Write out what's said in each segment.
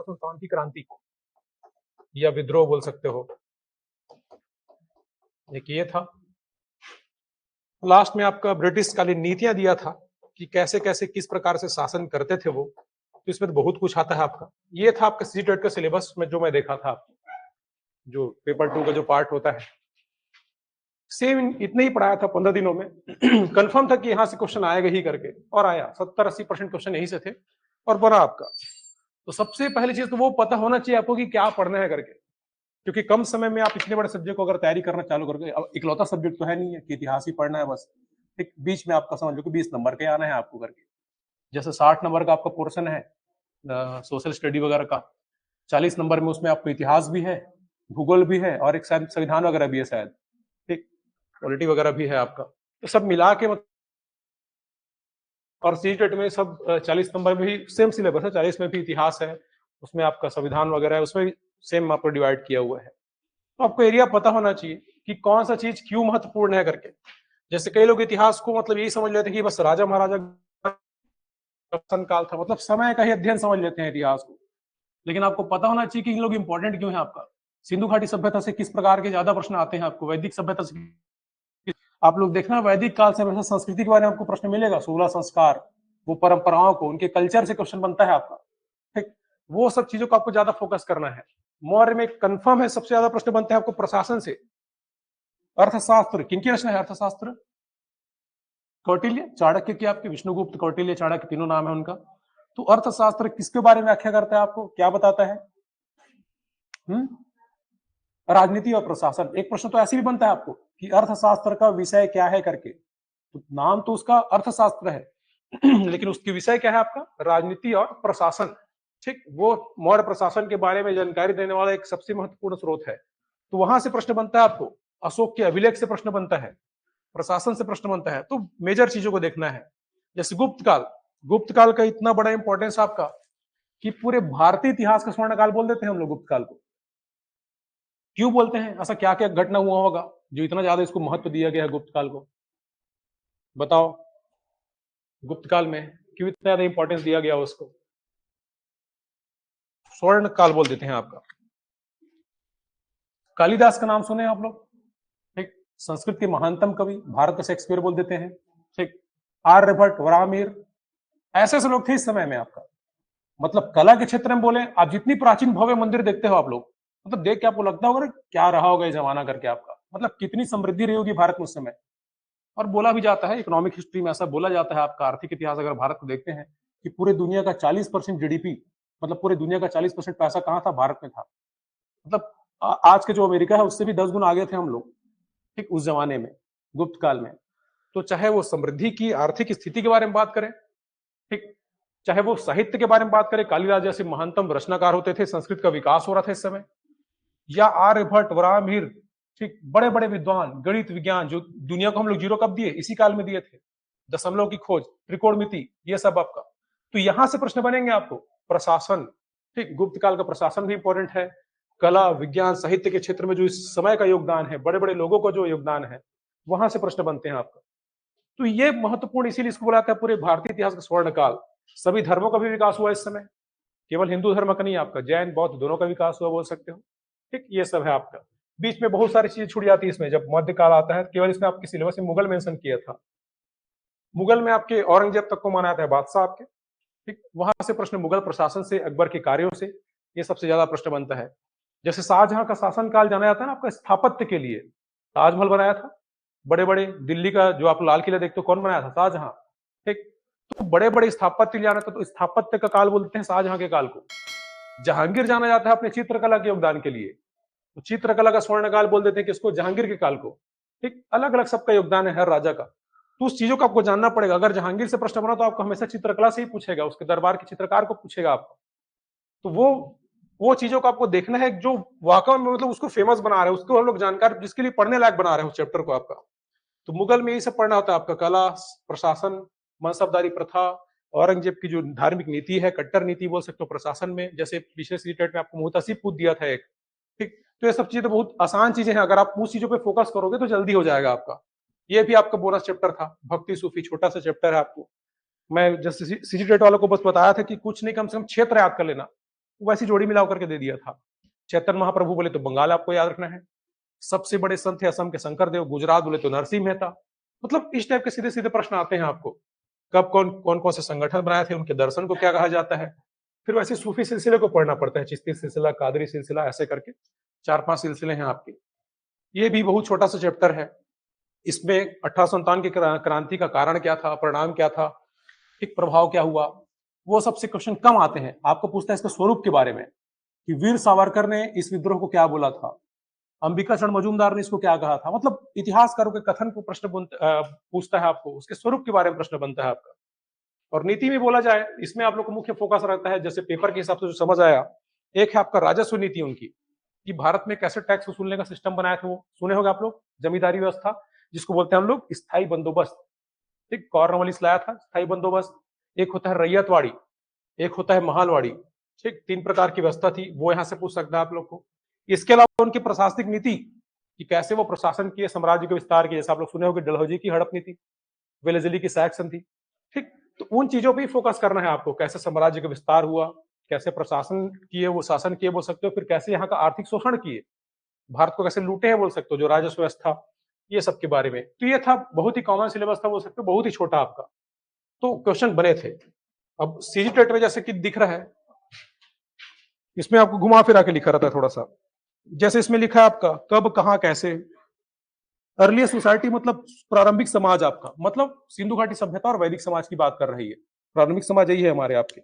1757 की क्रांति या विद्रोह बोल सकते हो। एक ये था। लास्ट में आपका ब्रिटिश कालीन नीतियां दिया था कि कैसे कैसे किस प्रकार से शासन करते थे वो, तो इसमें तो बहुत कुछ आता है आपका। ये था आपका सी टेट का सिलेबस में जो मैं देखा था, जो पेपर 2 का जो पार्ट होता है, सेम इतने ही पढ़ाया था 15 दिनों में। कंफर्म था कि यहां से क्वेश्चन आएगा ही करके, और आया। 70-80% क्वेश्चन यहीं से थे और बना आपका। तो सबसे पहली चीज तो वो पता होना चाहिए आपको कि क्या पढ़ना है करके, क्योंकि कम समय में आप इतने बड़े सब्जेक्ट को अगर तैयारी करना चालू करके, अब इकलौता सब्जेक्ट तो है नहीं है कि इतिहास ही पढ़ना है बस, एक बीच में आपका समझ लो कि 20 नंबर के आना है आपको करके। जैसे 60 नंबर का आपका पोर्शन है सोशल स्टडी वगैरह का, 40 नंबर में उसमें आपको इतिहास भी है, भूगोल भी है, और एक शायद संविधान वगैरह भी है शायद, ठीक, पॉलिटी वगैरह भी है आपका। तो सब मिला के और सी टेट में सब 40 नंबर में भी सेम सिलेबस है, 40 में भी इतिहास है, उसमें आपका संविधान वगैरह है, उसमें भी सेम आपको डिवाइड किया हुआ है। तो आपको एरिया पता होना चाहिए कि कौन सा चीज क्यों महत्वपूर्ण है करके। जैसे कई लोग इतिहास को मतलब यही समझ लेते हैं कि बस राजा महाराजा शासन काल था, मतलब समय का ही अध्ययन समझ लेते हैं इतिहास को। लेकिन आपको पता होना चाहिए कि इन लोग इंपॉर्टेंट क्यों है आपका। सिंधु घाटी सभ्यता से किस प्रकार के ज्यादा प्रश्न आते हैं आपको, वैदिक सभ्यता से आप लोग देखना वैदिक काल से हमेशा संस्कृति के बारे में आपको प्रश्न मिलेगा, 16 संस्कार, वो परंपराओं को, उनके कल्चर से क्वेश्चन बनता है आपका, ठीक। वो सब चीजों को आपको ज्यादा फोकस करना है। मौर्य में कंफर्म है सबसे ज्यादा प्रश्न बनते हैं आपको प्रशासन से। अर्थशास्त्र किनकी रचना है? अर्थशास्त्र कौटिल्य, चाणक्य की, आपके विष्णुगुप्त, कौटिल्य, चाणक्य, तीनों नाम है उनका। तो अर्थशास्त्र किसके बारे में व्याख्या करता है, आपको क्या बताता है? राजनीति और प्रशासन। एक प्रश्न तो ऐसे भी बनता है आपको कि अर्थशास्त्र का विषय क्या है करके, तो नाम तो उसका अर्थशास्त्र है लेकिन उसकी विषय क्या है आपका? राजनीति और प्रशासन, ठीक। वो मौर्य प्रशासन के बारे में जानकारी देने वाला एक सबसे महत्वपूर्ण स्रोत है। तो वहां से प्रश्न बनता है आपको, अशोक के अभिलेख से प्रश्न बनता है, प्रशासन से प्रश्न बनता है। तो मेजर चीजों को देखना है। जैसे गुप्त काल, गुप्त काल का इतना बड़ा इंपॉर्टेंस आपका कि पूरे भारतीय इतिहास का स्वर्ण काल बोल देते हैं हम लोग गुप्त काल को। क्यों बोलते हैं? ऐसा क्या क्या घटना हुआ होगा जो इतना ज्यादा इसको महत्व दिया गया है गुप्त काल को? बताओ, गुप्त काल में क्यों इतना ज्यादा इंपॉर्टेंस दिया गया उसको? स्वर्ण काल बोल देते हैं आपका। कालिदास का नाम सुने आप लोग, ठीक। संस्कृत के महानतम कवि, भारत का शेक्सपियर बोल देते हैं, ठीक। आर्यभट्ट, वराहमिहिर, ऐसे ऐसे लोग थे इस समय में आपका। मतलब कला के क्षेत्र में बोले, आप जितनी प्राचीन भव्य मंदिर देखते हो आप लोग, मतलब देख के आपको लगता होगा क्या रहा होगा ये जमाना करके आपका, मतलब कितनी समृद्धि रही होगी भारत में उस समय। और बोला भी जाता है, इकोनॉमिक हिस्ट्री में ऐसा बोला जाता है, आपका आर्थिक इतिहास अगर भारत को देखते हैं, कि पूरे दुनिया का 40% जीडीपी, मतलब पूरे दुनिया का 40% पैसा कहां था? भारत में था। मतलब आज के जो अमेरिका है उससे भी 10 गुना आगे थे हम लोग, ठीक, उस जमाने में, गुप्त काल में। तो चाहे वो समृद्धि की आर्थिक स्थिति के बारे में बात करें, ठीक, चाहे वो साहित्य के बारे में बात करें, कालिदास जैसे महानतम रचनाकार होते थे, संस्कृत का विकास हो रहा था इस समय, या आर्यभट्ट, वराहमिहिर, ठीक, बड़े बड़े विद्वान, गणित विज्ञान, जो दुनिया को हम लोग जीरो कब दिए? इसी काल में दिए थे। दशमलव की खोज, त्रिकोणमिति, ये सब आपका। तो यहां से प्रश्न बनेंगे आपको। प्रशासन, ठीक, गुप्त काल का प्रशासन भी इंपॉर्टेंट है। कला, विज्ञान, साहित्य के क्षेत्र में जो इस समय का योगदान है, बड़े बड़े लोगों का जो योगदान है, वहां से प्रश्न बनते हैं आपका। तो ये महत्वपूर्ण, इसीलिए इसको बोला जाता है पूरे भारतीय इतिहास का स्वर्ण काल। सभी धर्मों का भी विकास हुआ इस समय, केवल हिंदू धर्म का नहीं, आपका जैन बौद्ध दोनों का विकास हुआ बोल सकते हो, ठीक। ये सब है आपका। बीच में बहुत सारी चीजें छूट जाती है इसमें, जब मध्यकाल आता है केवल इसमें आपके सिलेबस में मुगल मेंशन किया था। मुगल में आपके औरंगजेब तक को माना जाता है बादशाह आपके, ठीक। वहां से प्रश्न मुगल प्रशासन से, अकबर के कार्यों से, ये सबसे ज्यादा प्रश्न बनता है। जैसे शाहजहां का शासन काल जाना जाता है ना आपका स्थापत्य के लिए, ताजमहल बनाया था, बड़े बड़े, दिल्ली का जो आप लाल किला देखते हो कौन बनाया था? शाहजहां, ठीक। तो बड़े बड़े स्थापत्य जाना था, तो स्थापत्य का काल बोलते हैं शाहजहां के काल को। जहांगीर जाना जाता है अपने चित्रकला के योगदान के लिए, तो चित्रकला का स्वर्ण काल बोल देते हैं किसको? जहांगीर के काल को, ठीक। अलग अलग सबका योगदान है हर राजा का। तो उस चीजों को आपको जानना पड़ेगा। अगर जहांगीर से प्रश्न बना तो आपको हमेशा चित्रकला से ही पूछेगा, उसके दरबार के चित्रकार को पूछेगा आपको। तो वो चीजों को आपको देखना है जो वाकई में मतलब उसको फेमस बना रहे हैं, उसको हम लोग जानकार, जिसके लिए पढ़ने लायक बना रहे हैं उस चैप्टर को आपका। तो मुगल में यही सब पढ़ना होता है आपका, कला, प्रशासन, मनसबदारी प्रथा, औरंगजेब की जो धार्मिक नीति है, कट्टर नीति बोल सकते हो प्रशासन में। जैसे पिछले सीटेट में आपको मुहतसिब पूछ दिया था एक, ठीक। तो ये सब चीजें तो बहुत आसान चीजें हैं, अगर आप उस चीजों पे फोकस करोगे तो जल्दी हो जाएगा आपका। ये भी आपका बोनस चैप्टर था, भक्ति सूफी, छोटा सा चैप्टर है आपको। मैं जैसे सीजीटेट वालों को बस बताया था कि कुछ नहीं, कम से कम क्षेत्र याद कर लेना, वैसी जोड़ी मिला करके दे दिया था। चैतन्य महाप्रभु बोले तो बंगाल आपको याद रखना है, सबसे बड़े संत थे असम के शंकरदेव, गुजरात बोले तो नरसिंह मेहता। मतलब इस टाइप के सीधे सीधे प्रश्न आते हैं आपको। कब कौन कौन कौन से संगठन बनाए थे, उनके दर्शन को क्या कहा जाता है। फिर वैसे सूफी सिलसिले को पढ़ना पड़ता है, चिश्ती सिलसिला, कादरी सिलसिला, ऐसे करके 4-5 सिलसिले हैं आपके। ये भी बहुत छोटा सा चैप्टर है। इसमें 1857 की क्रांति का कारण क्या था, परिणाम क्या था, एक प्रभाव क्या हुआ, वो सबसे क्वेश्चन कम आते हैं। आपको पूछता है इसके स्वरूप के बारे में कि वीर सावरकर ने इस विद्रोह को क्या बोला था, अंबिका चरण मजूमदार ने इसको क्या कहा था। मतलब इतिहासकारों के कथन को प्रश्न पूछता है आपको, उसके स्वरूप के बारे में प्रश्न बनता है आपका। और नीति में बोला जाए, इसमें आप लोग को मुख्य फोकस रहता है, जैसे पेपर के हिसाब से जो समझ आया, एक है आपका राजस्व नीति उनकी, कि भारत में कैसे टैक्स वसूलने का सिस्टम बनाया था, वो सुने होंगे आप लोग। जमींदारी व्यवस्था, जिसको बोलते हैं हम लोग स्थायी बंदोबस्त, ठीक, कॉर्नवालिस लाया था स्थायी बंदोबस्त। एक होता है रैयतवाड़ी, एक होता है महालवाड़ी, ठीक, 3 प्रकार की व्यवस्था थी, वो यहां से पूछ सकता है आप लोग को। इसके अलावा उनकी प्रशासनिक नीति, कि कैसे वो प्रशासन किए, साम्राज्य के विस्तार किए, जैसे आप लोग सुने होंगे डलहौजी की हड़प नीति, वेलेजली की सैक संधि, ठीक। तो उन चीजों पर ही फोकस करना है आपको, कैसे साम्राज्य का विस्तार हुआ, कैसे प्रशासन किए, वो शासन किए बोल सकते हो, फिर कैसे यहाँ का आर्थिक शोषण किए, भारत को कैसे लूटे हैं बोल सकते हो, जो राजस्व व्यवस्था, ये सब के बारे में। तो ये था बहुत ही कॉमन सिलेबस था बोल सकते हो, बहुत ही छोटा आपका, तो क्वेश्चन बने थे। अब सीजी टेट में जैसे कि दिख रहा है, इसमें आपको घुमा फिरा के लिखा रहता है थोड़ा सा। जैसे इसमें लिखा है आपका कब, कहां, कैसे। अर्ली सोसाइटी मतलब प्रारंभिक समाज आपका, मतलब सिंधु घाटी सभ्यता और वैदिक समाज की बात कर रही है। प्रारंभिक समाज यही है हमारे आपके।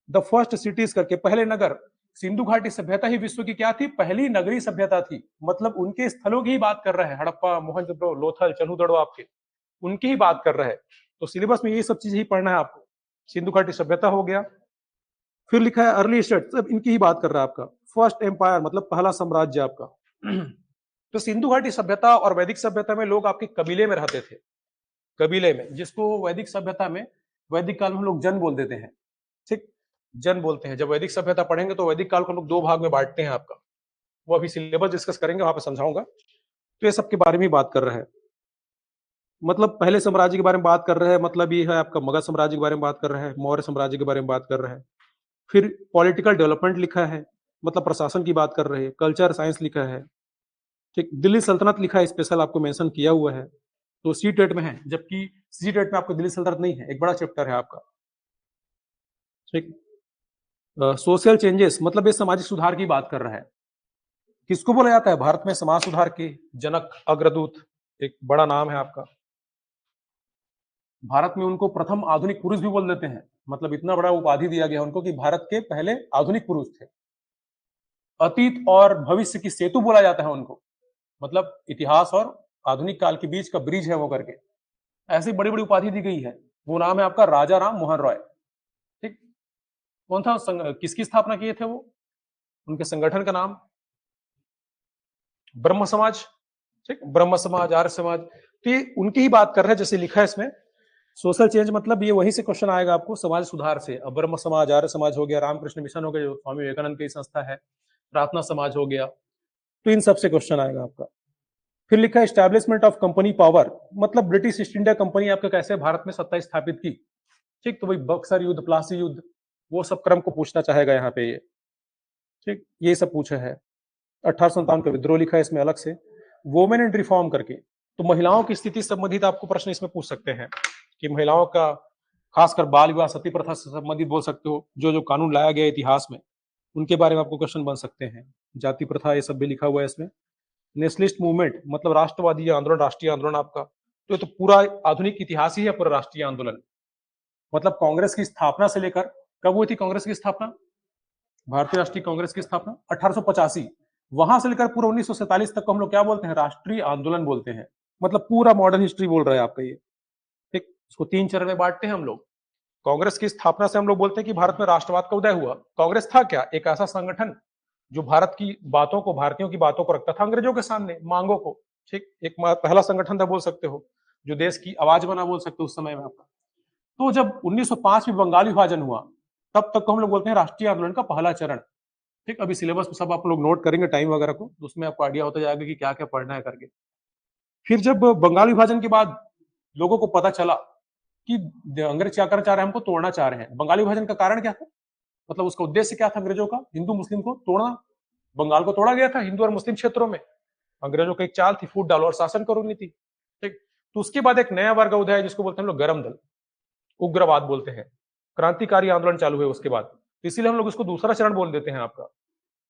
द फर्स्ट सिटीज करके, पहले नगर। सिंधु घाटी सभ्यता ही विश्व की क्या थी, पहली नगरीय सभ्यता थी। मतलब उनके स्थलों की ही बात कर रहे हैं, हड़प्पा, मोहनजोदड़ो, लोथल, चन्हूदड़ो, आपके उनकी ही बात कर रहे हैं। तो सिलेबस में ये सब चीजें ही पढ़ना है आपको। सिंधु घाटी सभ्यता हो गया, फिर लिखा है अर्ली स्टेट, सब इनकी ही बात कर रहा है आपका। फर्स्ट एम्पायर मतलब पहला साम्राज्य आपका। तो सिंधु घाटी सभ्यता और वैदिक सभ्यता में लोग आपके कबीले में रहते थे, कबीले में, जिसको वैदिक सभ्यता में, वैदिक काल में हम लोग जन बोल देते हैं, ठीक, जन बोलते हैं। जब वैदिक सभ्यता पढ़ेंगे तो वैदिक काल को लोग 2 भाग में बांटते हैं आपका, वो अभी सिलेबस डिस्कस करेंगे, वहां पे समझाऊंगा। तो ये सब के बारे में बात कर रहे हैं। मतलब पहले साम्राज्य के बारे में बात कर रहे हैं, मतलब ये है आपका मगध साम्राज्य के बारे में बात कर रहे हैं, मौर्य साम्राज्य के बारे में बात कर रहे हैं। फिर पॉलिटिकल डेवलपमेंट लिखा है, मतलब प्रशासन की बात कर रहे हैं। कल्चर साइंस लिखा है, ठीक। दिल्ली सल्तनत लिखा है, स्पेशल आपको मेंशन किया हुआ है, तो सी टेट में है, जबकि सी टेट में आपको दिल्ली सल्तनत नहीं है, एक बड़ा चैप्टर है आपका, ठीक। सोशल चेंजेस मतलब ये सामाजिक सुधार की बात कर रहा है। किसको बोला जाता है भारत में समाज सुधार के जनक, अग्रदूत, एक बड़ा नाम है आपका। भारत में उनको प्रथम आधुनिक पुरुष भी बोल देते हैं, मतलब इतना बड़ा उपाधि दिया गया उनको कि भारत के पहले आधुनिक पुरुष थे। अतीत और भविष्य की सेतु बोला जाता है उनको, मतलब इतिहास और आधुनिक काल के बीच का ब्रिज है वो करके। ऐसी बड़ी बड़ी उपाधि दी गई है। वो नाम है आपका राजा राम मोहन रॉय, ठीक। कौन था, किसकी स्थापना किए थे वो, उनके संगठन का नाम ब्रह्म समाज, ठीक, ब्रह्म समाज, आर्य समाज। तो ये उनकी ही बात कर रहे हैं, जैसे लिखा है इसमें। सोशल चेंज मतलब ये वहीं से क्वेश्चन आएगा आपको, समाज सुधार से। अब ब्रह्म समाज, आर्य समाज हो गया, रामकृष्ण मिशन हो गया जो स्वामी विवेकानंद की संस्था है, प्रार्थना समाज हो गया, तो इन सबसे क्वेश्चन आएगा आपका। फिर लिखा है एस्टैब्लिशमेंट ऑफ कंपनी पावर, मतलब ब्रिटिश ईस्ट इंडिया कंपनी आपका कैसे भारत में सत्ता स्थापित की, ठीक। तो भाई बक्सर युद्ध, प्लासी युद्ध, वो सब क्रम को पूछना चाहेगा यहाँ पे ये, ठीक। ये सब पूछा है। 1857 का विद्रोह लिखा है इसमें अलग से। वोमेन एंड रिफॉर्म करके, तो महिलाओं की स्थिति संबंधित आपको प्रश्न इसमें पूछ सकते हैं, कि महिलाओं का खासकर बाल विवाह, सती प्रथा से संबंधित बोल सकते हो, जो जो कानून लाया गया इतिहास में, उनके बारे में आपको क्वेश्चन बन सकते हैं। जाति प्रथा, ये सब भी लिखा हुआ है इसमें। नेशनलिस्ट मूवमेंट मतलब राष्ट्रवादी आंदोलन, राष्ट्रीय आंदोलन आपका, तो ये तो पूरा आधुनिक इतिहास ही है, पूरा राष्ट्रीय आंदोलन। मतलब कांग्रेस की स्थापना से लेकर, कब हुई थी कांग्रेस की स्थापना, भारतीय राष्ट्रीय कांग्रेस की स्थापना 1885, वहां से लेकर पूरा 1947 तक को हम लोग क्या बोलते हैं, राष्ट्रीय आंदोलन बोलते हैं। मतलब पूरा मॉडर्न हिस्ट्री बोल रहे हैं आपका ये, ठीक। इसको 3 चरण में बांटते हैं हम लोग। कांग्रेस की स्थापना से हम लोग बोलते हैं कि भारत में राष्ट्रवाद का उदय हुआ। कांग्रेस था क्या, एक ऐसा संगठन जो भारत की बातों को, भारतीयों की बातों को रखता था अंग्रेजों के सामने, मांगों को, ठीक। एक पहला संगठन था बोल सकते हो, जो देश की आवाज बना बोल सकते हो उस समय में आपका। तो जब 1905 में बंगाल विभाजन हुआ, तब तक को हम लोग बोलते हैं राष्ट्रीय आंदोलन का पहला चरण, ठीक। अभी सिलेबस में सब आप लोग नोट करेंगे टाइम वगैरह को, तो उसमें आपको आइडिया होता जाएगा कि क्या क्या पढ़ना है करके। फिर जब बंगाल विभाजन के बाद लोगों को पता चला कि अंग्रेज क्या करना चाह रहे हैं, हमको तोड़ना चाह रहे हैं। बंगाल विभाजन का कारण क्या था, मतलब उसका उद्देश्य क्या था अंग्रेजों का? हिंदू मुस्लिम को तोड़ना। बंगाल को तोड़ा गया था हिंदू और मुस्लिम क्षेत्रों में। अंग्रेजों की एक चाल थी, फूट डालो और शासन करो नीति। ठीक। तो उसके बाद एक नया वर्ग उदय है जिसको बोलते हैं हम लोग गरम दल, उग्रवाद बोलते हैं। क्रांतिकारी आंदोलन चालू हुए उसके बाद, इसीलिए हम लोग इसको दूसरा चरण बोल देते हैं आपका।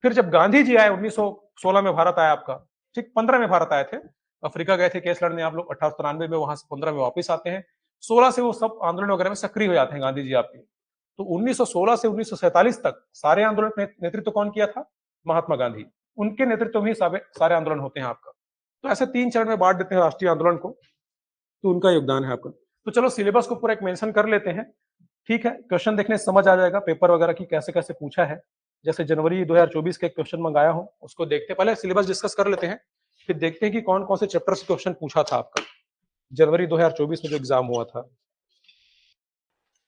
फिर जब गांधी जी आए 1916 में भारत आया आपका, ठीक 15 में भारत आए थे, अफ्रीका गए थे केस लड़ने आप लोग 1893 में, वहां से 15 में वापस आते हैं। 16 से वो सब आंदोलन वगैरह में सक्रिय हो जाते हैं गांधी जी आपके। तो 1916 से 1947 तक सारे आंदोलन का नेतृत्व कौन किया था? महात्मा गांधी। उनके नेतृत्व में ही सारे आंदोलन होते हैं आपका। तो ऐसे 3 चरण में बांट देते हैं राष्ट्रीय आंदोलन को, तो उनका योगदान है आपका। तो चलो सिलेबस को पूरा एक मेंशन कर लेते हैं। ठीक है, क्वेश्चन देखने से समझ आ जाएगा पेपर वगैरह की कैसे कैसे पूछा है। जैसे जनवरी 2024 के क्वेश्चन मंगाया हूं, उसको देखते पहले सिलेबस डिस्कस कर लेते हैं, फिर देखते हैं कि कौन कौन से चैप्टर से क्वेश्चन पूछा था आपका जनवरी 2024 में जो एग्जाम हुआ था।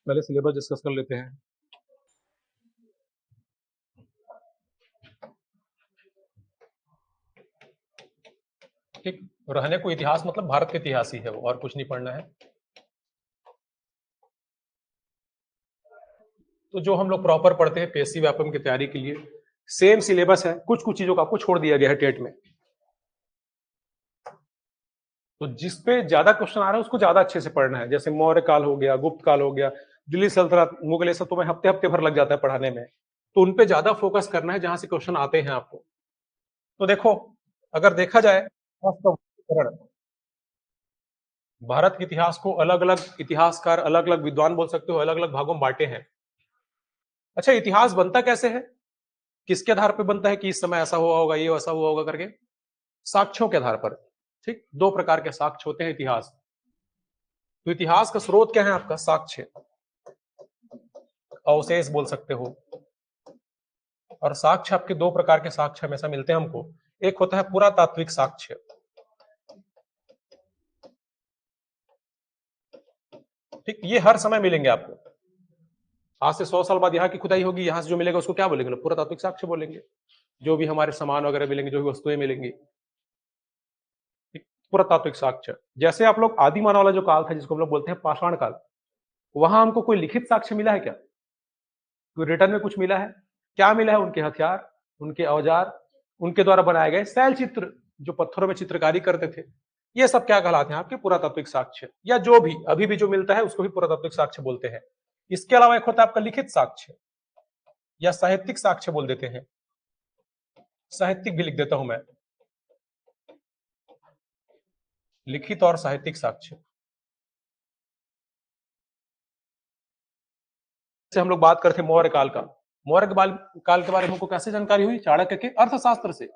पहले सिलेबस डिस्कस कर लेते हैं। ठीक, रहने को इतिहास मतलब भारत के इतिहास ही है वो, और कुछ नहीं पढ़ना है। तो जो हम लोग प्रॉपर पढ़ते हैं पीएससी व्यापम की तैयारी के लिए, सेम सिलेबस है, कुछ कुछ चीजों का आपको छोड़ दिया गया है टेट में। तो जिसपे ज्यादा क्वेश्चन आ रहा है उसको ज्यादा अच्छे से पढ़ना है। जैसे मौर्य काल हो गया, गुप्त काल हो गया, दिल्ली सल्तनत, मुगल, सब तो में हफ्ते हफ्ते भर लग जाता है पढ़ाने में। तो उनपे ज्यादा फोकस करना है जहां से क्वेश्चन आते हैं आपको। तो देखो, अगर देखा जाए भारत के इतिहास को अलग अलग इतिहासकार, अलग अलग विद्वान बोल सकते हो, अलग अलग भागों में बांटे हैं। अच्छा, इतिहास बनता कैसे है, किसके आधार पर बनता है कि इस समय ऐसा हुआ होगा, ये ऐसा हुआ होगा करके? साक्ष्यों के आधार पर। ठीक, 2 प्रकार के साक्ष्य होते हैं इतिहास। तो इतिहास का स्रोत क्या है आपका? साक्ष्य, अवशेष बोल सकते हो। और साक्ष्य आपके 2 प्रकार के साक्ष्य हमेशा मिलते हैं हमको। एक होता है पुरातात्विक साक्ष्य। ठीक, ये हर समय मिलेंगे आपको। आज से 100 साल बाद यहाँ की खुदाई होगी, यहां से जो मिलेगा उसको क्या बोलेंगे? पुरातात्विक साक्ष्य बोलेंगे। जो भी हमारे सामान वगैरह मिलेंगे, जो भी वस्तुएं मिलेंगी, पुरातात्विक साक्ष्य। जैसे आप लोग आदि मानव वाला जो काल था जिसको हम लोग बोलते हैं पाषाण काल, वहां हमको कोई लिखित साक्ष्य मिला है क्या? कोई रिटर्न में कुछ मिला है? क्या मिला है? उनके हथियार, उनके औजार, उनके द्वारा बनाए गए शैल चित्र, जो पत्थरों में चित्रकारी करते थे, ये सब क्या कहलाते हैं? आपके पुरातात्विक साक्ष्य। या जो भी अभी भी जो मिलता है उसको भी पुरातात्विक साक्ष्य बोलते हैं। इसके अलावा एक होता है आपका लिखित साक्ष्य, या साहित्यिक साक्ष्य बोल देते हैं। साहित्यिक भी लिख देता हूं मैं, लिखित और साहित्यिक साक्ष्य। से हम लोग बात करते हैं मौर्य काल का। मौर्य काल के बारे में हमको कैसे जानकारी हुई? चाणक्य के अर्थशास्त्र से,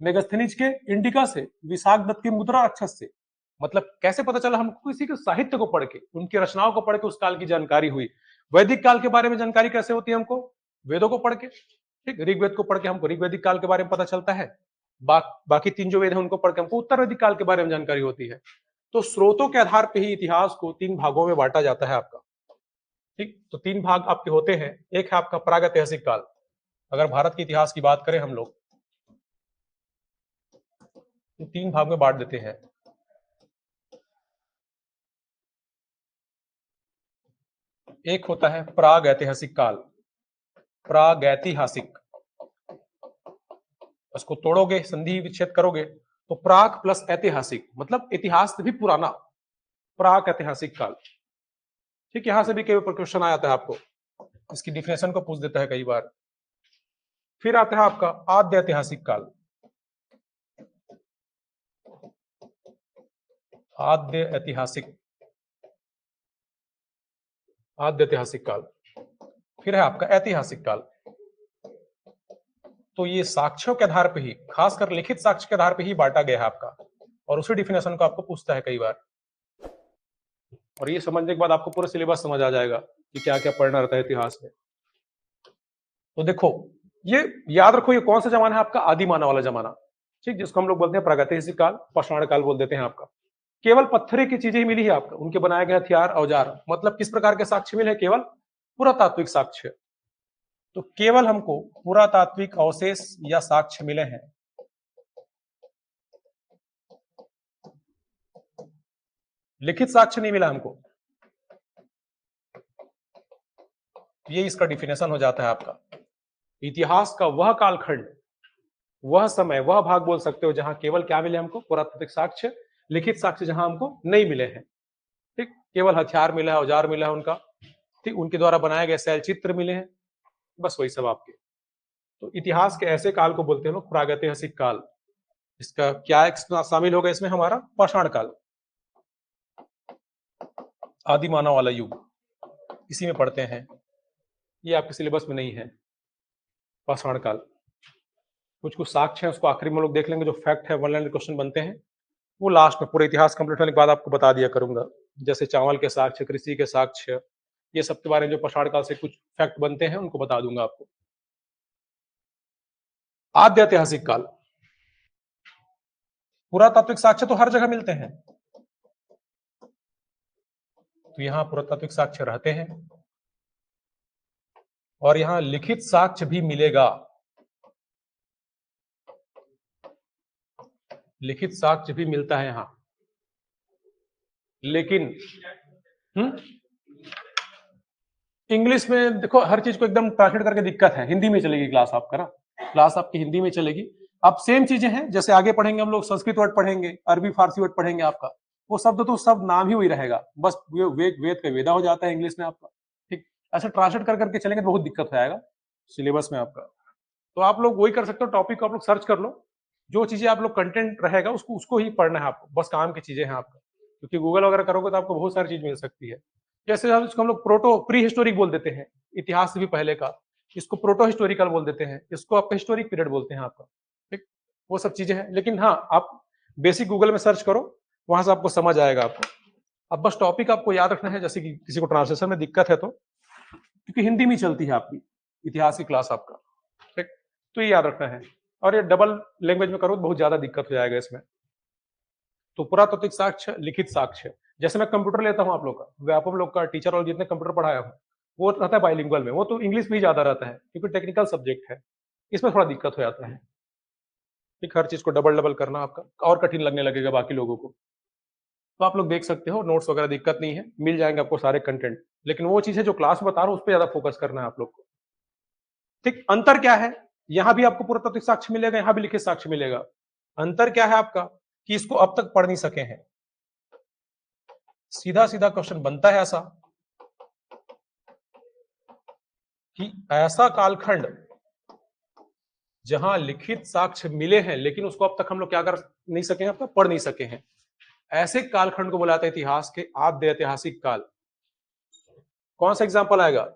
मेगस्थनीज के इंडिका से, विशाख दत्त की मुद्रा अक्षर से। मतलब कैसे पता चला हमको? किसी के साहित्य को पढ़ के, उनकी रचनाओं को पढ़ के उस काल की जानकारी हुई। वैदिक काल के बारे में जानकारी कैसे होती है हमको? वेदों को पढ़ के। ठीक, ऋग्वेद को पढ़ के हमको ऋग्वेदिक काल के बारे में पता चलता है। बाकी 3 जो वेद हैं उनको पढ़ के हमको उत्तर वैदिक काल के बारे में जानकारी होती है। तो स्रोतों के आधार पर ही इतिहास को 3 भागों में बांटा जाता है आपका। ठीक, तो 3 भाग आपके होते हैं। एक है आपका प्रागैतिहासिक काल। अगर भारत के इतिहास की बात करें हम लोग, तो 3 भाग में बांट देते हैं। एक होता है प्रागैतिहासिक काल। प्रागैतिहासिक, उसको तोड़ोगे, संधि विच्छेद करोगे तो प्राग प्लस ऐतिहासिक, मतलब इतिहास से भी पुराना, प्राग ऐतिहासिक काल। ठीक, यहां से भी कई बार क्वेश्चन आ जाता है आपको, इसकी डिफिनेशन को पूछ देता है कई बार। फिर आता है आपका आद्य ऐतिहासिक काल। आद्य ऐतिहासिक, आद्य ऐतिहासिक काल। फिर है आपका ऐतिहासिक काल। तो ये साक्ष्यों के आधार पे ही, खासकर लिखित साक्ष्य के आधार पे ही बांटा गया है आपका, और उसी डिफिनेशन को आपको पूछता है कई बार। और ये समझने के बाद आपको पूरा सिलेबस समझ आ जाएगा कि क्या क्या पढ़ना रहता है इतिहास में। तो देखो, ये याद रखो, ये कौन सा जमाना है आपका? आदि मानव वाला जमाना। ठीक, जिसको हम लोग बोलते हैं प्रागैतिहासिक काल, पाषाण काल बोल देते हैं आपका। केवल पत्थर की चीजें ही मिली है आपको, उनके बनाए गए हथियार, औजार। मतलब किस प्रकार के साक्ष्य मिले? केवल पुरातात्विक साक्ष्य। तो केवल हमको पुरातात्विक अवशेष या साक्ष्य मिले हैं। लिखित साक्ष्य नहीं मिला हमको। ये इसका डिफिनेशन हो जाता है आपका। इतिहास का वह कालखंड, वह समय, वह भाग बोल सकते हो जहां केवल क्या मिले हमको, पुरातात्विक साक्ष्य, लिखित साक्ष्य जहां हमको नहीं मिले हैं। ठीक, केवल हथियार मिला है, औजार मिला है उनका, ठीक, उनके द्वारा बनाए गए शैल चित्र मिले हैं, बस वही सब आपके। तो इतिहास के ऐसे काल को बोलते हैं लोग प्रागैतिहासिक काल। इसका क्या शामिल होगा इसमें, हमारा पाषाण काल, आदि मानव वाला युग, इसी में पढ़ते हैं। ये आपके सिलेबस में नहीं है पाषाण काल। कुछ कुछ साक्ष्य है उसको आखिरी में लोग देख लेंगे, जो फैक्ट है, वन लाइन क्वेश्चन बनते हैं, वो लास्ट में पूरा इतिहास कंप्लीट होने के बाद आपको बता दिया करूंगा। जैसे चावल के साक्ष्य, कृषि के साक्ष्य, ये सब के बारे में जो पाषाण काल से कुछ फैक्ट बनते हैं उनको बता दूंगा आपको। आद्य ऐतिहासिक काल, पुरातात्विक साक्ष्य तो हर जगह मिलते हैं, तो यहां पुरातात्विक साक्ष्य रहते हैं और यहां लिखित साक्ष्य भी मिलेगा। लिखित साक्ष्य भी मिलता है यहां, लेकिन इंग्लिश में देखो हर चीज को एकदम ट्रांसलेट करके दिक्कत है। हिंदी में चलेगी क्लास आपका ना, क्लास आपकी हिंदी में चलेगी। अब सेम चीजें हैं, जैसे आगे पढ़ेंगे हम लोग संस्कृत वर्ड पढ़ेंगे, अरबी फारसी वर्ड पढ़ेंगे, आपका वो शब्द तो सब नाम ही वही रहेगा, बस वेद का वेदा हो जाता है इंग्लिश में आपका। ठीक, ऐसे ट्रांसलेट कर करके चलेंगे तो बहुत दिक्कत हो जाएगा सिलेबस में आपका। तो आप लोग वही कर सकते हो, टॉपिक को आप लोग सर्च कर लो, जो चीजें आप लोग कंटेंट रहेगा उसको उसको ही पढ़ना है आपको, बस काम की चीजें हैं आपका। क्योंकि गूगल वगैरह करोगे तो आपको बहुत सारी चीज मिल सकती है। जैसे इसको हम लोग प्रोटो प्री हिस्टोरिक बोल देते हैं, इतिहास से भी पहले का, इसको प्रोटो हिस्टोरिकल बोल देते हैं, इसको आपका हिस्टोरिक पीरियड बोलते हैं आपका। ठीक, वो सब चीजें हैं, लेकिन हाँ आप बेसिक गूगल में सर्च करो, वहां से आपको समझ आएगा आपको। अब बस टॉपिक आपको याद रखना है, जैसे कि किसी को ट्रांसलेशन में दिक्कत है तो, क्योंकि हिंदी में चलती है आपकी इतिहास की क्लास आपका। ठीक, तो ये याद रखना है, और ये डबल लैंग्वेज में करो तो बहुत ज्यादा दिक्कत हो जाएगा इसमें। तो पुरातात्विक साक्ष्य, लिखित साक्ष्य, जैसे मैं कंप्यूटर लेता हूं आप लोग का, व्यापम लोग का टीचर और जितने कंप्यूटर पढ़ाया हूं, वो रहता है बाइलिंगुअल में, वो तो इंग्लिश में ही ज्यादा रहता है क्योंकि टेक्निकल सब्जेक्ट है, इसमें थोड़ा दिक्कत हो जाता है। ठीक, हर चीज को डबल डबल करना आपका और कठिन लगने लगेगा बाकी लोगों को। तो आप लोग देख सकते हो, नोट्स वगैरह दिक्कत नहीं है, मिल जाएंगे आपको सारे कंटेंट, लेकिन वो चीज है जो क्लास में बता रहा हूं उस पर ज्यादा फोकस करना है आप लोग को। ठीक, अंतर क्या है, यहां भी आपको पुरातात्विक साक्ष्य मिलेगा, यहां भी लिखित साक्ष्य मिलेगा। अंतर क्या है आपका, कि इसको अब तक पढ़ नहीं सके हैं। सीधा सीधा क्वेश्चन बनता है ऐसा कि ऐसा कालखंड जहां लिखित साक्ष्य मिले हैं लेकिन उसको अब तक हम लोग क्या कर नहीं सके हैं, अब तक पढ़ नहीं सके हैं, ऐसे कालखंड को बुलाते हैं इतिहास के आद्य ऐतिहासिक काल। कौन सा एग्जांपल आएगा,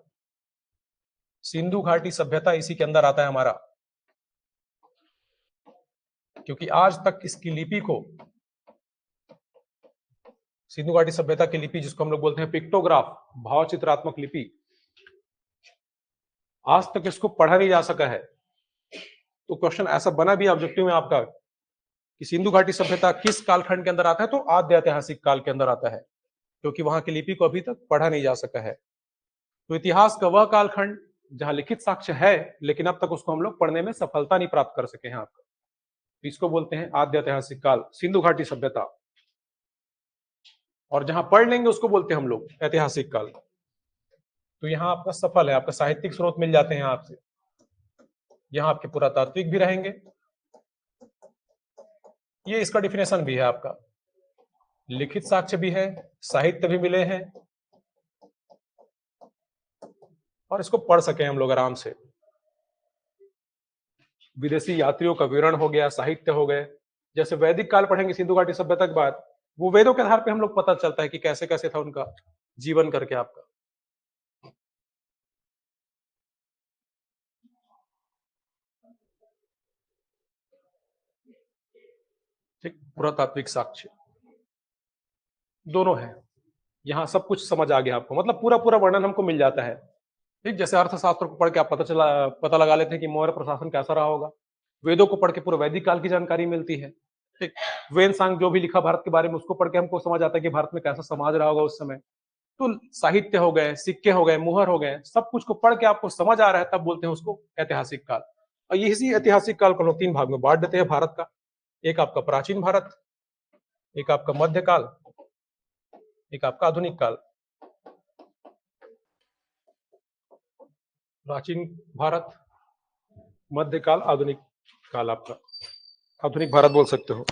सिंधु घाटी सभ्यता इसी के अंदर आता है हमारा, क्योंकि आज तक इसकी लिपि को, सिंधु घाटी सभ्यता की लिपि जिसको हम लोग बोलते हैं पिक्टोग्राफ, भाव चित्रात्मक लिपि, आज तक इसको पढ़ा नहीं जा सका है। तो क्वेश्चन ऐसा बना भी ऑब्जेक्टिव में आपका कि सिंधु घाटी सभ्यता किस कालखंड के अंदर आता है, तो आद्य ऐतिहासिक काल के अंदर आता है, क्योंकि वहां की लिपि को अभी तक पढ़ा नहीं जा सका है। तो इतिहास का वह कालखंड जहां लिखित साक्ष्य है लेकिन अब तक उसको हम लोग पढ़ने में सफलता नहीं प्राप्त कर सके हैं आपका, तो इसको बोलते हैं आद्य ऐतिहासिक काल, सिंधु घाटी सभ्यता। और जहां पढ़ लेंगे उसको बोलते हैं हम लोग ऐतिहासिक काल। तो यहाँ आपका सफल है, आपका साहित्यिक स्रोत मिल जाते हैं आपसे, यहाँ आपके पुरातात्विक भी रहेंगे, ये इसका डिफिनेशन भी है आपका, लिखित साक्ष्य भी है, साहित्य भी मिले हैं, और इसको पढ़ सके हम लोग आराम से। विदेशी यात्रियों का विवरण हो गया, साहित्य हो गए, जैसे वैदिक काल पढ़ेंगे सिंधु घाटी सभ्यता के बाद, वो वेदों के आधार पे हम लोग पता चलता है कि कैसे कैसे था उनका जीवन करके आपका। ठीक, पुरातात्विक साक्ष्य दोनों है, यहाँ सब कुछ समझ आ गया आपको, मतलब पूरा पूरा वर्णन हमको मिल जाता है। ठीक, जैसे अर्थशास्त्र को पढ़ के आप पता लगा लेते हैं कि मौर्य प्रशासन कैसा रहा होगा, वेदों को पढ़ के पूरा वैदिक काल की जानकारी मिलती है। ठीक, वेद सांग जो भी लिखा भारत के बारे में उसको पढ़ के हमको समझ आता है कि भारत में कैसा समाज रहा होगा उस समय। तो साहित्य हो गए, सिक्के हो गए, मुहर हो गए, सब कुछ को पढ़ के आपको समझ आ रहा है, तब बोलते हैं उसको ऐतिहासिक काल। और इसी ऐतिहासिक काल को हम 3 भाग में बांट देते हैं भारत का, एक आपका प्राचीन भारत, एक आपका मध्यकाल, एक आपका आधुनिक काल। प्राचीन भारत, मध्यकाल, आधुनिक काल आपका, आधुनिक भारत बोल सकते हो।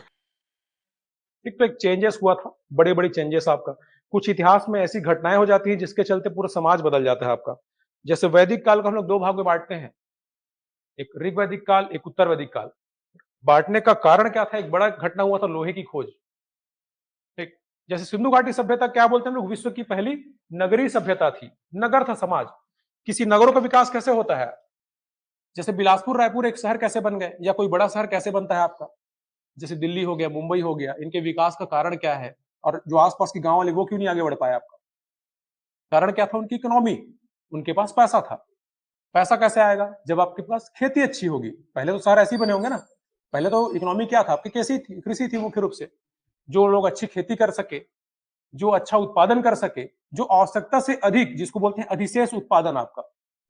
एक तो एक चेंजेस हुआ था, बड़े बड़े चेंजेस आपका, कुछ इतिहास में ऐसी घटनाएं हो जाती हैं जिसके चलते पूरा समाज बदल जाता है आपका। जैसे वैदिक काल को हम लोग दो भाग में बांटते हैं, एक ऋग्वैदिक काल, एक उत्तर वैदिक काल। बांटने का कारण क्या था? एक बड़ा घटना हुआ था, लोहे की खोज। ठीक, जैसे सिंधु घाटी सभ्यता क्या बोलते हैं हम लोग, विश्व की पहली नगरीय सभ्यता थी, नगर था समाज। किसी नगरों का विकास कैसे होता है? जैसे बिलासपुर रायपुर एक शहर कैसे बन गए, या कोई बड़ा शहर कैसे बनता है आपका, जैसे दिल्ली हो गया, मुंबई हो गया, इनके विकास का कारण क्या है? और जो आसपास के गांव वाले वो क्यों नहीं आगे बढ़ पाए आपका? कारण क्या था? उनकी इकोनॉमी, उनके पास पैसा था। पैसा कैसे आएगा? जब आपके पास खेती अच्छी होगी। पहले तो शहर ऐसे ही बने होंगे ना, पहले तो इकोनॉमी क्या था आपकी? कृषि थी मुख्य रूप से। जो लोग अच्छी खेती कर सके, जो अच्छा उत्पादन कर सके, जो आवश्यकता से अधिक, जिसको बोलते हैं अधिशेष उत्पादन आपका,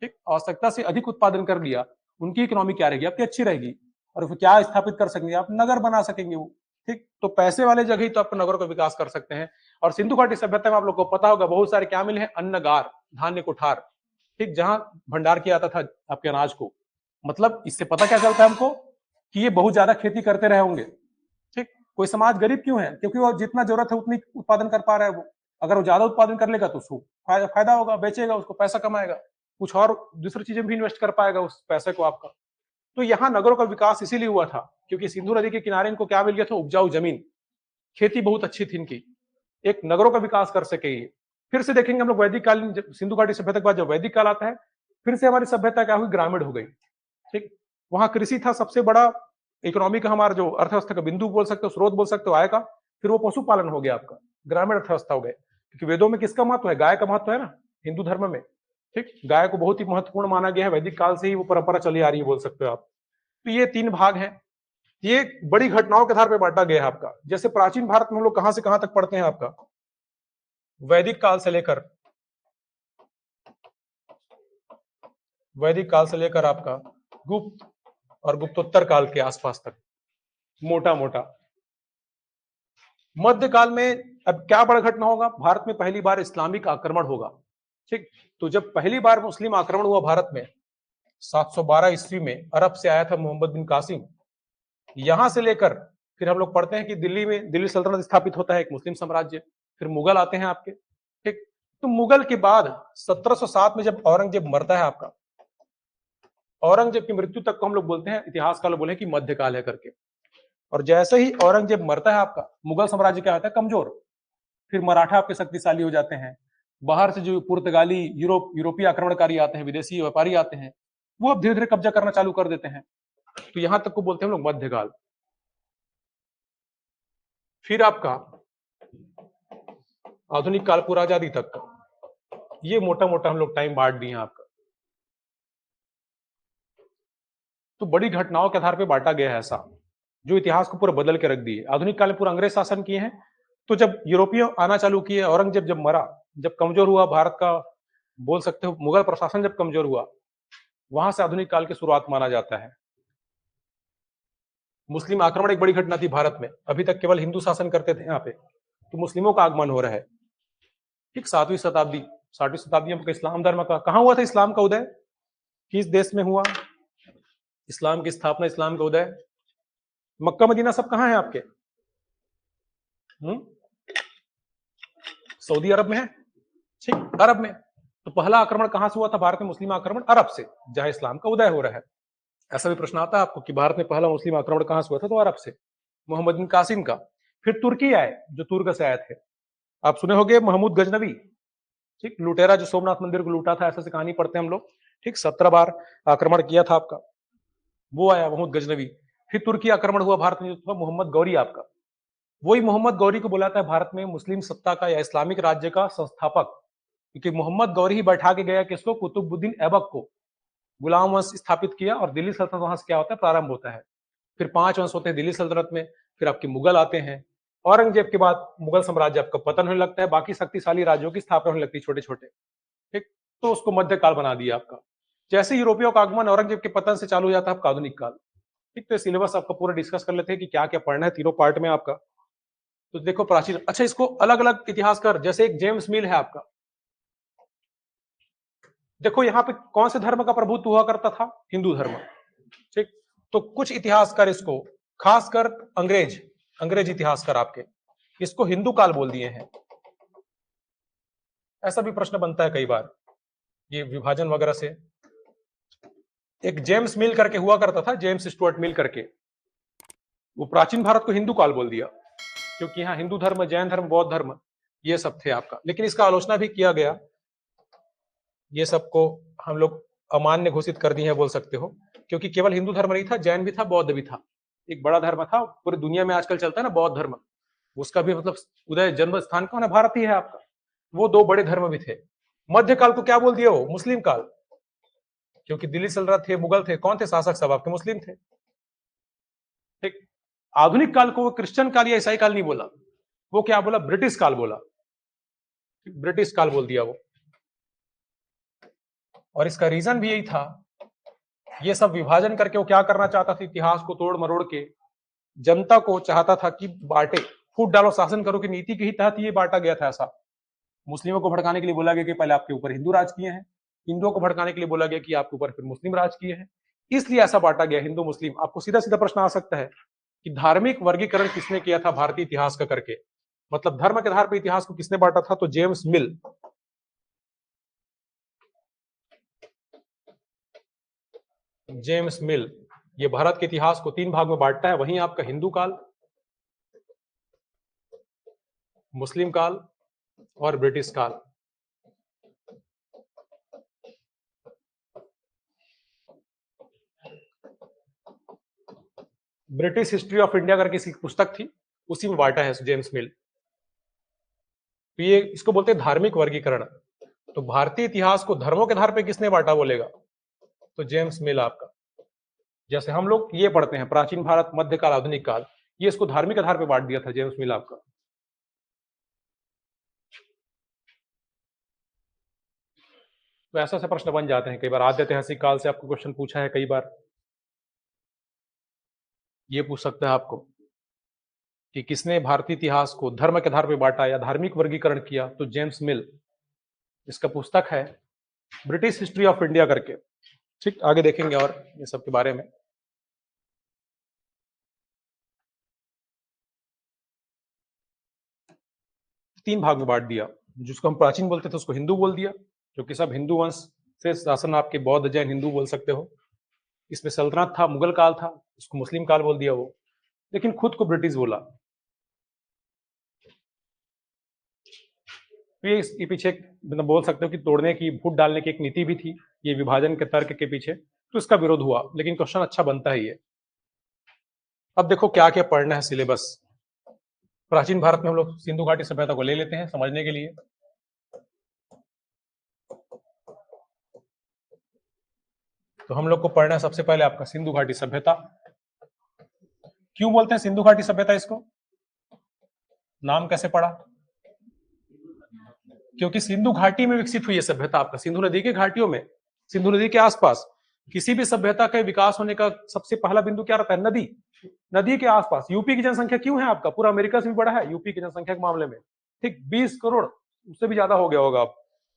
ठीक, आवश्यकता से अधिक उत्पादन कर लिया, उनकी इकोनॉमी क्या रहेगी आपकी? अच्छी रहेगी। और वो क्या स्थापित कर सकेंगे आप? नगर बना सकेंगे वो। ठीक, तो पैसे वाले जगह ही तो आप नगरों का विकास कर सकते हैं। और सिंधु घाटी सभ्यता में आप लोग को पता होगा बहुत सारे क्या मिले हैं? अन्नगार, धान्य कोठार, ठीक, जहां भंडार किया जाता था आपके अनाज को। मतलब इससे पता क्या चलता है हमको कि ये बहुत ज्यादा खेती करते रहे होंगे। ठीक, कोई समाज गरीब क्यों है? क्योंकि वो जितना जरूरत है उतनी उत्पादन कर पा रहा है वो। अगर वो ज्यादा उत्पादन कर लेगा तो उसको फायदा होगा, बेचेगा उसको, पैसा कमाएगा, कुछ और दूसरी चीजें भी इन्वेस्ट कर पाएगा उस पैसे को आपका। तो यहाँ नगरों का विकास इसीलिए हुआ था क्योंकि सिंधु नदी के किनारे इनको क्या मिल गया था? उपजाऊ जमीन, खेती बहुत अच्छी थी इनकी, एक नगरों का विकास कर सके ये। फिर से देखेंगे हम लोग वैदिक काल, सिंधु घाटी सभ्यता के बाद जब वैदिक काल आता है, फिर से हमारी सभ्यता क्या हुई? ग्रामीण हो गई। ठीक, वहां कृषि था सबसे बड़ा इकोनॉमी का, हमारा जो अर्थव्यवस्था का बिंदु बोल सकते हो, स्रोत बोल सकते हो आय का। फिर वो पशुपालन हो गया आपका, ग्रामीण अर्थव्यवस्था हो गए। क्योंकि वेदों में किसका महत्व है? गाय का महत्व है ना, हिंदू धर्म में। ठीक, गाय को बहुत ही महत्वपूर्ण माना गया है, वैदिक काल से ही वो परंपरा चली आ रही है बोल सकते हो आप। तो ये तीन भाग हैं, ये बड़ी घटनाओं के आधार पर बांटा गया है आपका। जैसे प्राचीन भारत में हम लोग कहां से कहां तक पढ़ते हैं आपका? वैदिक काल से लेकर, वैदिक काल से लेकर आपका गुप्त और गुप्तोत्तर काल के आसपास तक, मोटा मोटा। मध्यकाल में अब क्या बड़ा घटना होगा? भारत में पहली बार इस्लामिक आक्रमण होगा। ठीक, तो जब पहली बार मुस्लिम आक्रमण हुआ भारत में 712 ईस्वी में, अरब से आया था मोहम्मद बिन कासिम। यहां से लेकर फिर हम लोग पढ़ते हैं कि दिल्ली में दिल्ली सल्तनत स्थापित होता है, एक मुस्लिम साम्राज्य। फिर मुगल आते हैं आपके। ठीक, तो मुगल के बाद 1707 में जब औरंगजेब मरता है आपका, औरंगजेब की मृत्यु तक को हम लोग बोलते हैं, इतिहासकार बोले कि मध्यकाल है करके। और जैसे ही औरंगजेब मरता है आपका, मुगल साम्राज्य क्या होता है? कमजोर। फिर मराठा आपके शक्तिशाली हो जाते हैं। बाहर से जो पुर्तगाली, यूरोपीय आक्रमणकारी आते हैं, विदेशी व्यापारी आते हैं, वो अब धीरे धीरे कब्जा करना चालू कर देते हैं। तो यहां तक को बोलते हैं हम लोग मध्यकाल। फिर आपका आधुनिक काल, पूरा आजादी तक का, ये मोटा मोटा हम लोग टाइम बांट दिए आपका। तो बड़ी घटनाओं के आधार पर बांटा गया है ऐसा, जो इतिहास को पूरा बदल के रख दिए। आधुनिक काल में पूरा अंग्रेज शासन किए हैं। तो जब यूरोपीय आना चालू किए, औरंगजेब जब मरा, जब कमजोर हुआ भारत का, बोल सकते हो मुगल प्रशासन जब कमजोर हुआ, वहां से आधुनिक काल की शुरुआत माना जाता है। मुस्लिम आक्रमण एक बड़ी घटना थी भारत में, अभी तक केवल हिंदू शासन करते थे यहाँ पे, तो मुस्लिमों का आगमन हो रहा है। ठीक, 7वीं शताब्दी, 6वीं शताब्दी में इस्लाम धर्म का कहां हुआ था? इस्लाम का उदय किस देश में हुआ? इस्लाम की स्थापना, इस्लाम का उदय, मक्का मदीना सब कहां है आपके? सऊदी अरब में है। ठीक, अरब में। तो पहला आक्रमण कहां से हुआ था भारत में? मुस्लिम आक्रमण अरब से, जहां इस्लाम का उदय हो रहा है। ऐसा भी प्रश्न आता है आपको कि भारत में पहला मुस्लिम आक्रमण कहां से हुआ था? तो अरब से, मोहम्मद बिन कासिम का। फिर तुर्की आए, जो तुर्क से आए थे। आप सुने होंगे महमूद गजनवी, ठीक, लुटेरा जो सोमनाथ मंदिर को लूटा था, ऐसे से कहानी पढ़ते हैं हम लोग। ठीक, 17 बार आक्रमण किया था आपका, वो आया महमूद गजनवी। फिर तुर्की आक्रमण हुआ भारत में, जो था मोहम्मद गौरी आपका। वही मोहम्मद गौरी को बुलाता है भारत में मुस्लिम सत्ता का या इस्लामिक राज्य का संस्थापक, क्योंकि मोहम्मद गौरी ही बैठा के गया किसको? कुतुबुद्दीन ऐबक को। गुलाम वंश स्थापित किया और दिल्ली सल्तनत वहां से क्या होता है? प्रारंभ होता है। फिर 5 वंश होते हैं दिल्ली सल्तनत में। फिर आपके मुगल आते हैं। औरंगजेब के बाद मुगल साम्राज्य आपका पतन होने लगता है, बाकी शक्तिशाली राज्यों की स्थापना होने लगती है, छोटे छोटे। ठीक, तो उसको मध्यकाल बना दिया आपका। जैसे यूरोपियों का आगमन औरंगजेब के पतन से चालू हो जाता है आपका आधुनिक काल। ठीक, तो सिलेबस आपका पूरा डिस्कस कर लेते हैं कि क्या क्या पढ़ना है तीनों पार्ट में आपका। तो देखो प्राचीन, अच्छा इसको अलग अलग इतिहासकार, जैसे एक जेम्स मिल है आपका, देखो यहाँ पे कौन से धर्म का प्रभुत्व हुआ करता था? हिंदू धर्म। ठीक, तो कुछ इतिहासकार इसको, खासकर अंग्रेज इतिहासकार आपके, इसको हिंदू काल बोल दिए हैं। ऐसा भी प्रश्न बनता है कई बार ये विभाजन वगैरह से। एक जेम्स मिल करके हुआ करता था, जेम्स स्टुअर्ट मिल करके, वो प्राचीन भारत को हिंदू काल बोल दिया, क्योंकि यहाँ हिंदू धर्म, जैन धर्म, बौद्ध धर्म ये सब थे आपका। लेकिन इसका आलोचना भी किया गया, ये सबको हम लोग अमान्य घोषित कर दिए हैं बोल सकते हो, क्योंकि केवल हिंदू धर्म नहीं था, जैन भी था, बौद्ध भी था। एक बड़ा धर्म था, पूरी दुनिया में आजकल चलता है ना बौद्ध धर्म, उसका भी मतलब उदय जन्म स्थान कौन है? भारत ही है आपका। वो दो बड़े धर्म भी थे। मध्यकाल को क्या बोल दिया? वो मुस्लिम काल, क्योंकि दिल्ली सल्तनत थे, मुगल थे, कौन थे शासक? सब आपके मुस्लिम थे। ठीक, आधुनिक काल को वो क्रिश्चियन काल या ईसाई काल नहीं बोला, वो क्या बोला? ब्रिटिश काल बोला, ब्रिटिश काल बोल दिया वो। और इसका रीजन भी यही था, ये सब विभाजन करके वो क्या करना चाहता था? इतिहास को तोड़ मरोड़ के जनता को चाहता था कि बांटे, फूट डालो, शासन करो की नीति के ही तहत ये बांटा गया था। ऐसा मुस्लिमों को भड़काने के लिए बोला गया कि पहले आपके ऊपर हिंदू राज किए हैं, हिंदुओं को भड़काने के लिए बोला गया कि आपके ऊपर फिर मुस्लिम राज किए हैं, इसलिए ऐसा बांटा गया हिंदू मुस्लिम। आपको सीधा सीधा प्रश्न आ सकता है कि धार्मिक वर्गीकरण किसने किया था भारतीय इतिहास का करके, मतलब धर्म के आधार पर इतिहास को किसने बांटा था? तो जेम्स मिल। जेम्स मिल ये भारत के इतिहास को 3 भाग में बांटता है, वहीं आपका हिंदू काल, मुस्लिम काल और ब्रिटिश काल। ब्रिटिश हिस्ट्री ऑफ इंडिया करके इसकी पुस्तक थी, उसी में बांटा है जेम्स मिल। तो ये इसको बोलते हैं धार्मिक वर्गीकरण। तो भारतीय इतिहास को धर्मों के आधार पर किसने बांटा बोलेगा? तो जेम्स मिल आपका। जैसे हम लोग ये पढ़ते हैं प्राचीन भारत, मध्यकाल, आधुनिक काल, ये इसको धार्मिक आधार पर बांट दिया था जेम्स मिल आपका। तो ऐसा ऐसे प्रश्न बन जाते हैं कई बार। आद्य ऐतिहासिक काल से आपको क्वेश्चन पूछा है कई बार, ये पूछ सकता है आपको कि किसने भारतीय इतिहास को धर्म के आधार पर बांटा या धार्मिक वर्गीकरण किया? तो जेम्स मिल। इसका पुस्तक है ब्रिटिश हिस्ट्री ऑफ इंडिया करके। ठीक, आगे देखेंगे और ये सब के बारे में। तीन भाग में बांट दिया, जिसको हम प्राचीन बोलते थे उसको हिंदू बोल दिया, क्योंकि सब हिंदू वंश से शासन, आपके बौद्ध जैन हिंदू बोल सकते हो। इसमें सल्तनत था, मुगल काल था, उसको मुस्लिम काल बोल दिया वो, लेकिन खुद को ब्रिटिश बोला। तो ये पीछे मतलब बोल सकते हो कि तोड़ने की, फूट डालने की एक नीति भी थी ये विभाजन के तर्क के पीछे, तो इसका विरोध हुआ। लेकिन क्वेश्चन अच्छा बनता है ये। अब देखो क्या क्या पढ़ना है सिलेबस। प्राचीन भारत में हम लोग सिंधु घाटी सभ्यता को ले लेते हैं समझने के लिए। तो हम लोग को पढ़ना है सबसे पहले आपका सिंधु घाटी सभ्यता। क्यों बोलते हैं सिंधु घाटी सभ्यता इसको? नाम कैसे पड़ा? क्योंकि सिंधु घाटी में विकसित हुई है सभ्यता आपका, सिंधु नदी के घाटियों में, सिंधु नदी के आसपास। किसी भी सभ्यता के विकास होने का सबसे पहला बिंदु क्या रहता है? नदी, नदी के आसपास। यूपी की जनसंख्या क्यों है आपका, पूरा अमेरिका से भी बड़ा है यूपी की जनसंख्या के मामले में। ठीक, 20 करोड़, उससे भी ज्यादा हो गया होगा अब।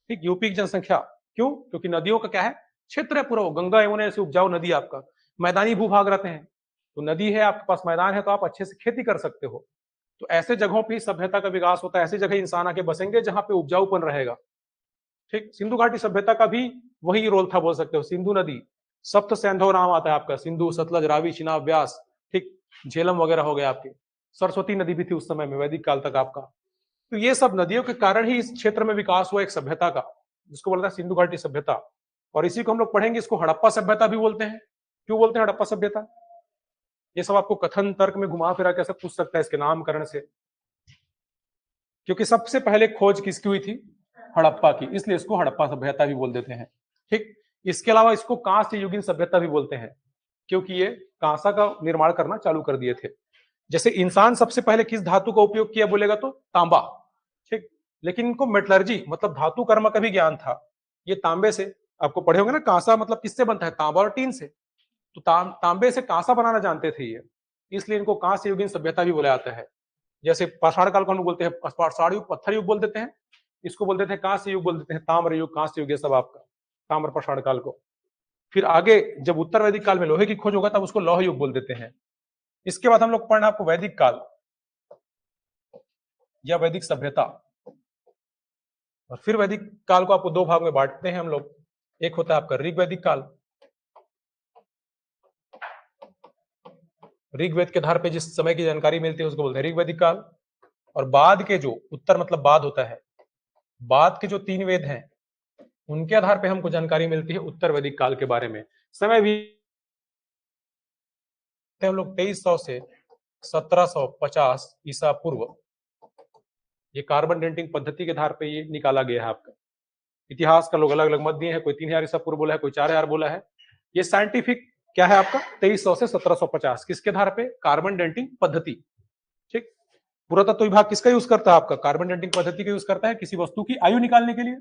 ठीक, यूपी की जनसंख्या क्यों? क्योंकि नदियों का क्या है? क्षेत्र है पूरा, गंगा यमुना से उपजाऊ नदी आपका, मैदानी भूभाग रहते हैं। तो नदी है आपके पास, मैदान है, तो आप अच्छे से खेती कर सकते हो। तो ऐसे जगहों पर सभ्यता का विकास होता है, ऐसी जगह इंसान आके बसेंगे जहां पे उपजाऊपन रहेगा। ठीक, सिंधु घाटी सभ्यता का भी वही रोल था बोल सकते हो। सिंधु नदी, सप्त सिंधु नाम आता है आपका, सिंधु, सतलज, रावी, चिनाब, व्यास, ठीक, झेलम वगैरह हो गए आपके। सरस्वती नदी भी थी उस समय में, वैदिक काल तक आपका। तो ये सब नदियों के कारण ही इस क्षेत्र में विकास हुआ एक सभ्यता का, जिसको बोलता है सिंधु घाटी सभ्यता। और इसी को हम लोग पढ़ेंगे, इसको हड़प्पा सभ्यता भी बोलते हैं। क्यों बोलते हैं हड़प्पा सभ्यता? ये सब आपको कथन तर्क में घुमा फिरा कैसे पूछ सकता है इसके नामकरण से, क्योंकि सबसे पहले खोज किसकी हुई थी? हड़प्पा की, इसलिए इसको हड़प्पा सभ्यता भी बोल देते हैं। ठीक, इसके अलावा इसको कांस्य युगीन सभ्यता भी बोलते हैं, क्योंकि ये कांसा का निर्माण करना चालू कर दिए थे। जैसे इंसान सबसे पहले किस धातु का उपयोग किया बोलेगा तो तांबा। ठीक, लेकिन इनको मेटलर्जी मतलब धातु कर्म का भी ज्ञान था। ये तांबे से, आपको पढ़े होंगे ना, कांसा मतलब किससे बनता है? तांबा और टीन से। तो तांबे से कांसा बनाना जानते थे ये, इसलिए इनको कांस्य युगीन सभ्यता भी बोला जाता है। जैसे पाषाण काल को हम बोलते हैं पाषाण युग, पत्थर युग बोल देते हैं, इसको बोल देते हैं कांस्य युग, बोल देते हैं ताम्र युग, कांस्य युग, ये सब आपका। ताम्र पाषाण काल को। फिर आगे जब उत्तर वैदिक काल में लोहे की खोज होगा तब उसको लौह युग बोल देते हैं। इसके बाद हम लोग पढ़ना आपको वैदिक काल या वैदिक सभ्यता। और फिर वैदिक काल को आपको दो भाग में बांटते हैं हम लोग। एक होता है आपका ऋग्वैदिक काल, ऋग्वेद के आधार पे जिस समय की जानकारी मिलती है उसको बोलते हैं ऋग्वैदिक काल। और बाद के जो उत्तर मतलब बाद होता है, बाद के जो 3 वेद हैं उनके आधार पे हमको जानकारी मिलती है उत्तर वैदिक काल के बारे में। समय भी हम लोग 2300 से 1750 ईसा पूर्व, ये कार्बन डेटिंग पद्धति के आधार पे ये निकाला गया है आपका। इतिहास का लोग अलग अलग मत दिए हैं, कोई 3000 ईसा पूर्व बोला है, कोई 4000 बोला है। ये साइंटिफिक क्या है आपका 2300 से 1750, किसके आधार पे? कार्बन डेटिंग पद्धति। ठीक, पुरातत्व विभाग किसका यूज करता है? आपका कार्बन डेटिंग पद्धति का यूज करता है किसी वस्तु की आयु निकालने के लिए,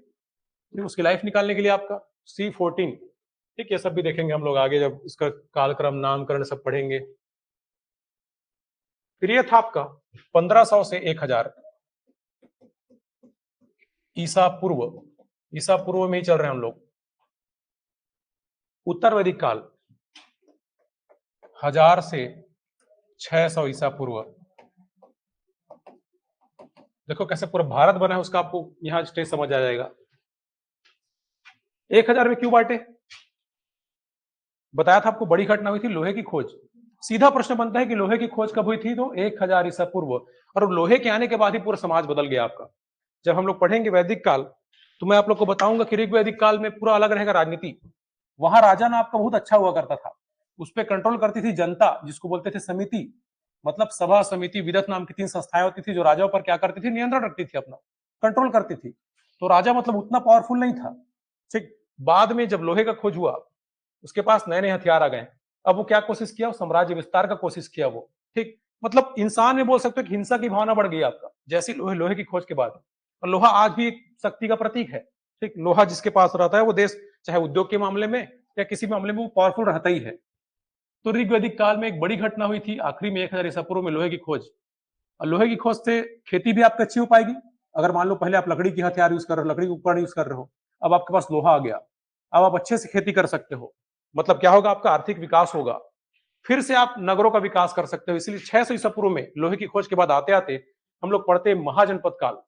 उसकी लाइफ निकालने के लिए आपका C14। ठीक, ये सब भी देखेंगे हम लोग आगे जब इसका कालक्रम नामकरण सब पढ़ेंगे। फिर ये था आपका 1500 से 1000 ईसा पूर्व, ईसा पूर्व में ही चल रहे हैं हम लोग। उत्तर वैदिक काल 1000 से 600 ईसा पूर्व। देखो कैसे पूरा भारत बना है, उसका आपको यहां स्टेज समझ आ जाएगा। 1000 में क्यों बांटे? बताया था आपको बड़ी घटना हुई थी लोहे की खोज। सीधा प्रश्न बनता है कि लोहे की खोज कब हुई थी? तो 1000 ईसा पूर्व। और लोहे के आने के बाद ही पूरा समाज बदल गया आपका। जब हम लोग पढ़ेंगे वैदिक काल तो मैं आप लोग को बताऊंगा कि ऋग्वैदिक काल में पूरा अलग रहेगा राजनीति। वहां राजा ना आपका बहुत अच्छा हुआ करता था, उस पर कंट्रोल करती थी जनता, जिसको बोलते थे समिति। मतलब सभा, समिति, विदत नाम की 3 संस्थाएं होती थी जो राजाओं पर क्या करती थी? नियंत्रण रखती थी, अपना कंट्रोल करती थी। तो राजा मतलब उतना पावरफुल नहीं था। ठीक, बाद में जब लोहे का खोज हुआ उसके पास नए नए हथियार आ गए। अब वो क्या कोशिश किया? साम्राज्य विस्तार का कोशिश किया वो। ठीक, मतलब इंसान में बोल सकते हो कि हिंसा की भावना बढ़ गई आपका जैसी लोहे की खोज के बाद। और लोहा आज भी एक शक्ति का प्रतीक है। ठीक, लोहा जिसके पास रहता है वो देश चाहे उद्योग के मामले में या किसी मामले में वो पावरफुल रहता ही है। तो ऋग्वैदिक काल में एक बड़ी घटना हुई थी आखिरी में 1000 ईसा पूर्व में लोहे की खोज। और लोहे की खोज से खेती भी आपकी अच्छी हो पाएगी। अगर मान लो पहले आप लकड़ी की हथियार यूज कर रहे हो, लकड़ी के उपकरण यूज कर रहे हो, अब आपके पास लोहा आ गया, अब आप अच्छे से खेती कर सकते हो। मतलब क्या होगा? आपका आर्थिक विकास होगा, फिर से आप नगरों का विकास कर सकते हो। इसलिए 600 ईसा पूर्व में लोहे की खोज के बाद आते आते हम लोग पढ़ते महाजनपद काल।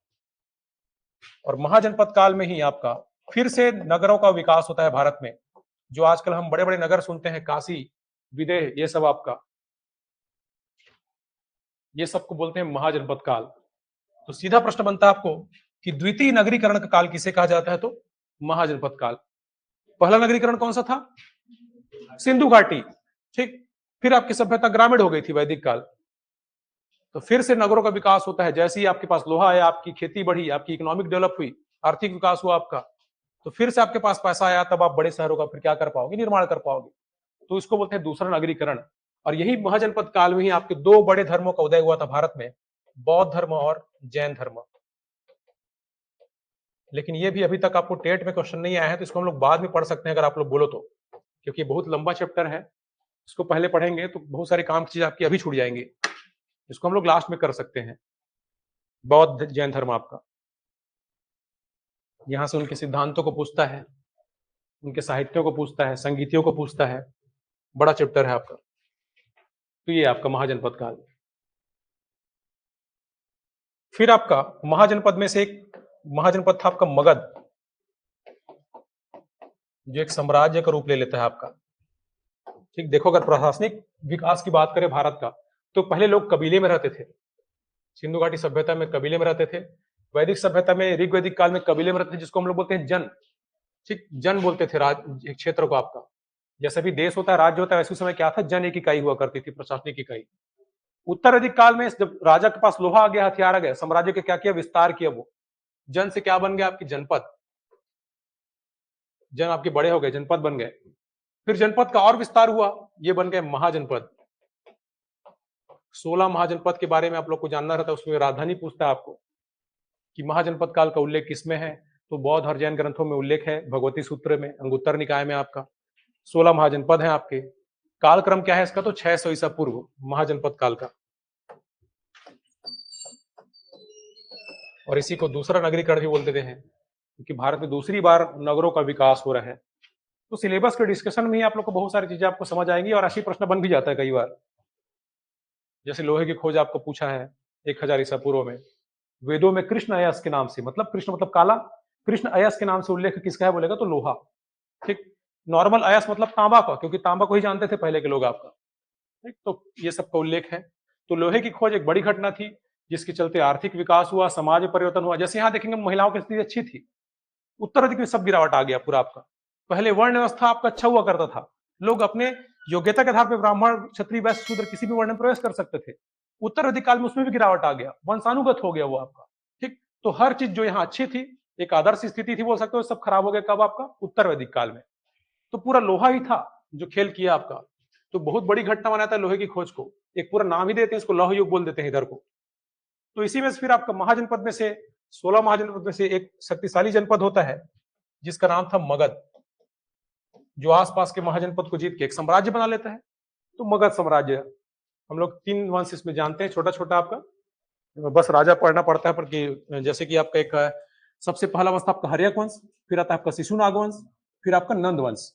और महाजनपद काल में ही आपका फिर से नगरों का विकास होता है भारत में। जो आजकल हम बड़े बड़े नगर सुनते हैं, काशी, विदेह, ये सब आपका, ये सबको बोलते हैं महाजनपद काल। तो सीधा प्रश्न बनता है आपको कि द्वितीय नगरीकरण का काल किसे कहा जाता है? तो महाजनपद काल। पहला नगरीकरण कौन सा था? सिंधु घाटी। ठीक, फिर आपकी सभ्यता ग्रामीण हो गई थी वैदिक काल। तो फिर से नगरों का विकास होता है। जैसे ही आपके पास लोहा आया, आपकी खेती बढ़ी, आपकी इकोनॉमिक डेवलप हुई, आर्थिक विकास हुआ आपका, तो फिर से आपके पास पैसा आया, तब आप बड़े शहरों का फिर क्या कर पाओगे? निर्माण कर पाओगे। तो इसको बोलते हैं दूसरा नगरीकरण। और यही महाजनपद काल में ही आपके 2 बड़े धर्मों का उदय हुआ था भारत में, बौद्ध धर्म और जैन धर्म। लेकिन ये भी अभी तक आपको टेट में क्वेश्चन नहीं आया है, तो इसको हम लोग बाद में पढ़ सकते हैं अगर आप लोग बोलो तो, क्योंकि बहुत लंबा चैप्टर है। इसको पहले पढ़ेंगे तो बहुत सारे काम की चीज आपकी अभी छूट जाएंगी। इसको हम लोग लास्ट में कर सकते हैं। बौद्ध जैन धर्म आपका यहां से उनके सिद्धांतों को पूछता है, उनके साहित्यों को पूछता है, संगीतियों को पूछता है। बड़ा चैप्टर है आपका। तो ये आपका महाजनपद काल। फिर आपका महाजनपद में से एक महाजनपद था आपका मगध, जो एक साम्राज्य का रूप ले लेता है आपका। ठीक, देखो अगर प्रशासनिक विकास की बात करें भारत का, तो पहले लोग कबीले में रहते थे। सिंधु घाटी सभ्यता में कबीले में रहते थे। वैदिक सभ्यता में, ऋग्वैदिक काल में कबीले में रहते थे, जिसको हम लोग बोलते हैं जन। ठीक, जन बोलते थे राज एक क्षेत्र को आपका। जैसे भी देश होता है, राज्य होता है, वैसे उस समय क्या था? जन एक इकाई हुआ करती थी, प्रशासनिक इकाई। उत्तर वैदिक काल में जब राजा के पास लोहा आ गया, हथियार आ गया, साम्राज्य के क्या किया? विस्तार किया वो। जन से क्या बन गया? आपकी जनपद। जन आपके बड़े हो गए, जनपद बन गए। फिर जनपद का और विस्तार हुआ, ये बन गए महाजनपद। 16 महाजनपद के बारे में आप लोग को जानना रहता है, उसमें राजधानी पूछता है आपको कि महाजनपद काल का उल्लेख किसमें है। तो बौद्ध और जैन ग्रंथों में उल्लेख है, भगवती सूत्र में, अंगुत्तर निकाय में आपका 16 महाजनपद हैं आपके। कालक्रम क्या है इसका? तो 600 ईसा पूर्व महाजनपद काल का। और इसी को दूसरा नगरीकरण भी बोलते हैं, क्योंकि भारत में दूसरी बार नगरों का विकास हो रहा है। तो सिलेबस के डिस्कशन में ही आप लोग को बहुत सारी चीजें आपको समझ आएंगी और ऐसे प्रश्न बन भी जाता है कई बार। जैसे लोहे की खोज आपको पूछा है 1000 ईसा पूर्व में, वेदों में कृष्ण अयस के नाम से, मतलब कृष्ण मतलब काला, कृष्ण अयस के नाम से उल्लेख किसका है बोलेगा तो लोहा। ठीक, नॉर्मल अयस मतलब तांबा का, क्योंकि तांबा को ही जानते थे पहले के लोग आपका। ठीक, तो ये सब का उल्लेख है। तो लोहे की खोज एक बड़ी घटना थी जिसके चलते आर्थिक विकास हुआ, समाज में परिवर्तन हुआ। जैसे यहाँ देखेंगे महिलाओं की स्थिति अच्छी थी, उत्तराधिक में सब गिरावट आ गया पूरा आपका। पहले वर्ण व्यवस्था आपका अच्छा हुआ करता था, लोग अपने योग्यता के आधार पर ब्राह्मण क्षत्रिय वैश्य शूद्र किसी भी वर्ण में प्रवेश कर सकते थे। उत्तराधिक काल में उसमें भी गिरावट आ गया, वंशानुगत हो गया वो आपका। ठीक, तो हर चीज जो यहाँ अच्छी थी, एक आदर्श स्थिति थी बोल सकते हो, सब खराब हो गया कब आपका उत्तर वैदिक काल में। तो पूरा लोहा ही था जो खेल किया आपका। तो बहुत बड़ी घटना बनाता है लोहे की खोज को, एक पूरा नाम ही देते हैं इसको, लौह युग बोल देते हैं इधर को। तो इसी में से फिर आपका महाजनपद में से 16 महाजनपद में से एक शक्तिशाली जनपद होता है जिसका नाम था मगध, जो आसपास के महाजनपद को जीत के एक साम्राज्य बना लेता है। तो मगध साम्राज्य हम लोग 3 वंश इसमें जानते हैं, छोटा छोटा आपका, बस राजा पढ़ना पड़ता है। पर जैसे कि आपका एक सबसे पहला वंश था आपका हर्यक वंश, फिर आता है आपका शिशुनाग वंश, फिर आपका नंद वंश।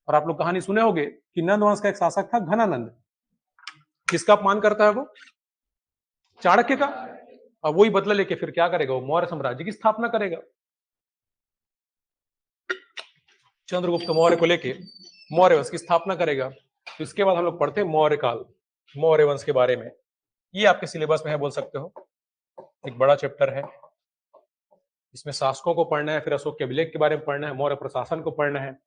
और आप लोग कहानी सुने होंगे कि नंद वंश का एक शासक था घनानंद। किसका अपमान करता है वो? चाणक्य का। और वही बदला लेके फिर क्या करेगा, वो मौर्य साम्राज्य की स्थापना करेगा। चंद्रगुप्त मौर्य को लेके मौर्य वंश की स्थापना करेगा। तो इसके बाद हम लोग पढ़ते हैं मौर्य काल, मौर्य वंश के बारे में। ये आपके सिलेबस में है बोल सकते हो, एक बड़ा चैप्टर है। इसमें शासकों को पढ़ना है, फिर अशोक के अभिलेख के बारे में पढ़ना है, मौर्य प्रशासन को पढ़ना है,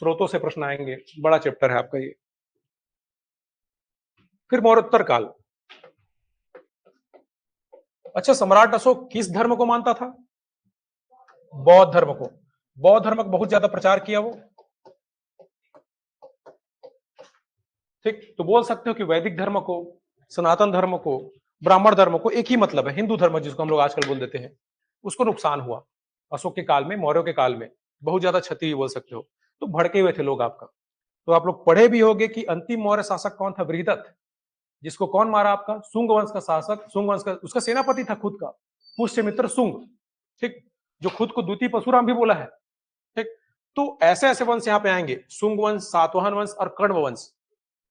स्रोतों से प्रश्न आएंगे, बड़ा चैप्टर है आपका ये। फिर मौर्योत्तर काल। अच्छा, सम्राट अशोक किस धर्म को मानता था? बौद्ध धर्म को। बौद्ध धर्म का बहुत ज्यादा प्रचार किया वो। ठीक, तो बोल सकते हो कि वैदिक धर्म को, सनातन धर्म को, ब्राह्मण धर्म को एक ही मतलब है, हिंदू धर्म जिसको हम लोग आजकल बोल देते हैं, उसको नुकसान हुआ अशोक के काल में, मौर्यों के काल में बहुत ज्यादा क्षति बोल सकते हो। तो भड़के हुए थे लोग आपका। तो आप लोग पढ़े भी होंगे कि अंतिम मौर्य शासक कौन था? बृहदत्त, जिसको कौन मारा आपका? शुंग वंश का शासक, शुंग वंश का उसका सेनापति था खुद का, पुष्यमित्र शुंग। ठीक, जो खुद को द्वितीय परशुराम भी बोला है। ठीक, तो ऐसे ऐसे वंश यहाँ पे आएंगे, शुंग वंश, सातवाहन वंश और कण्व वंश,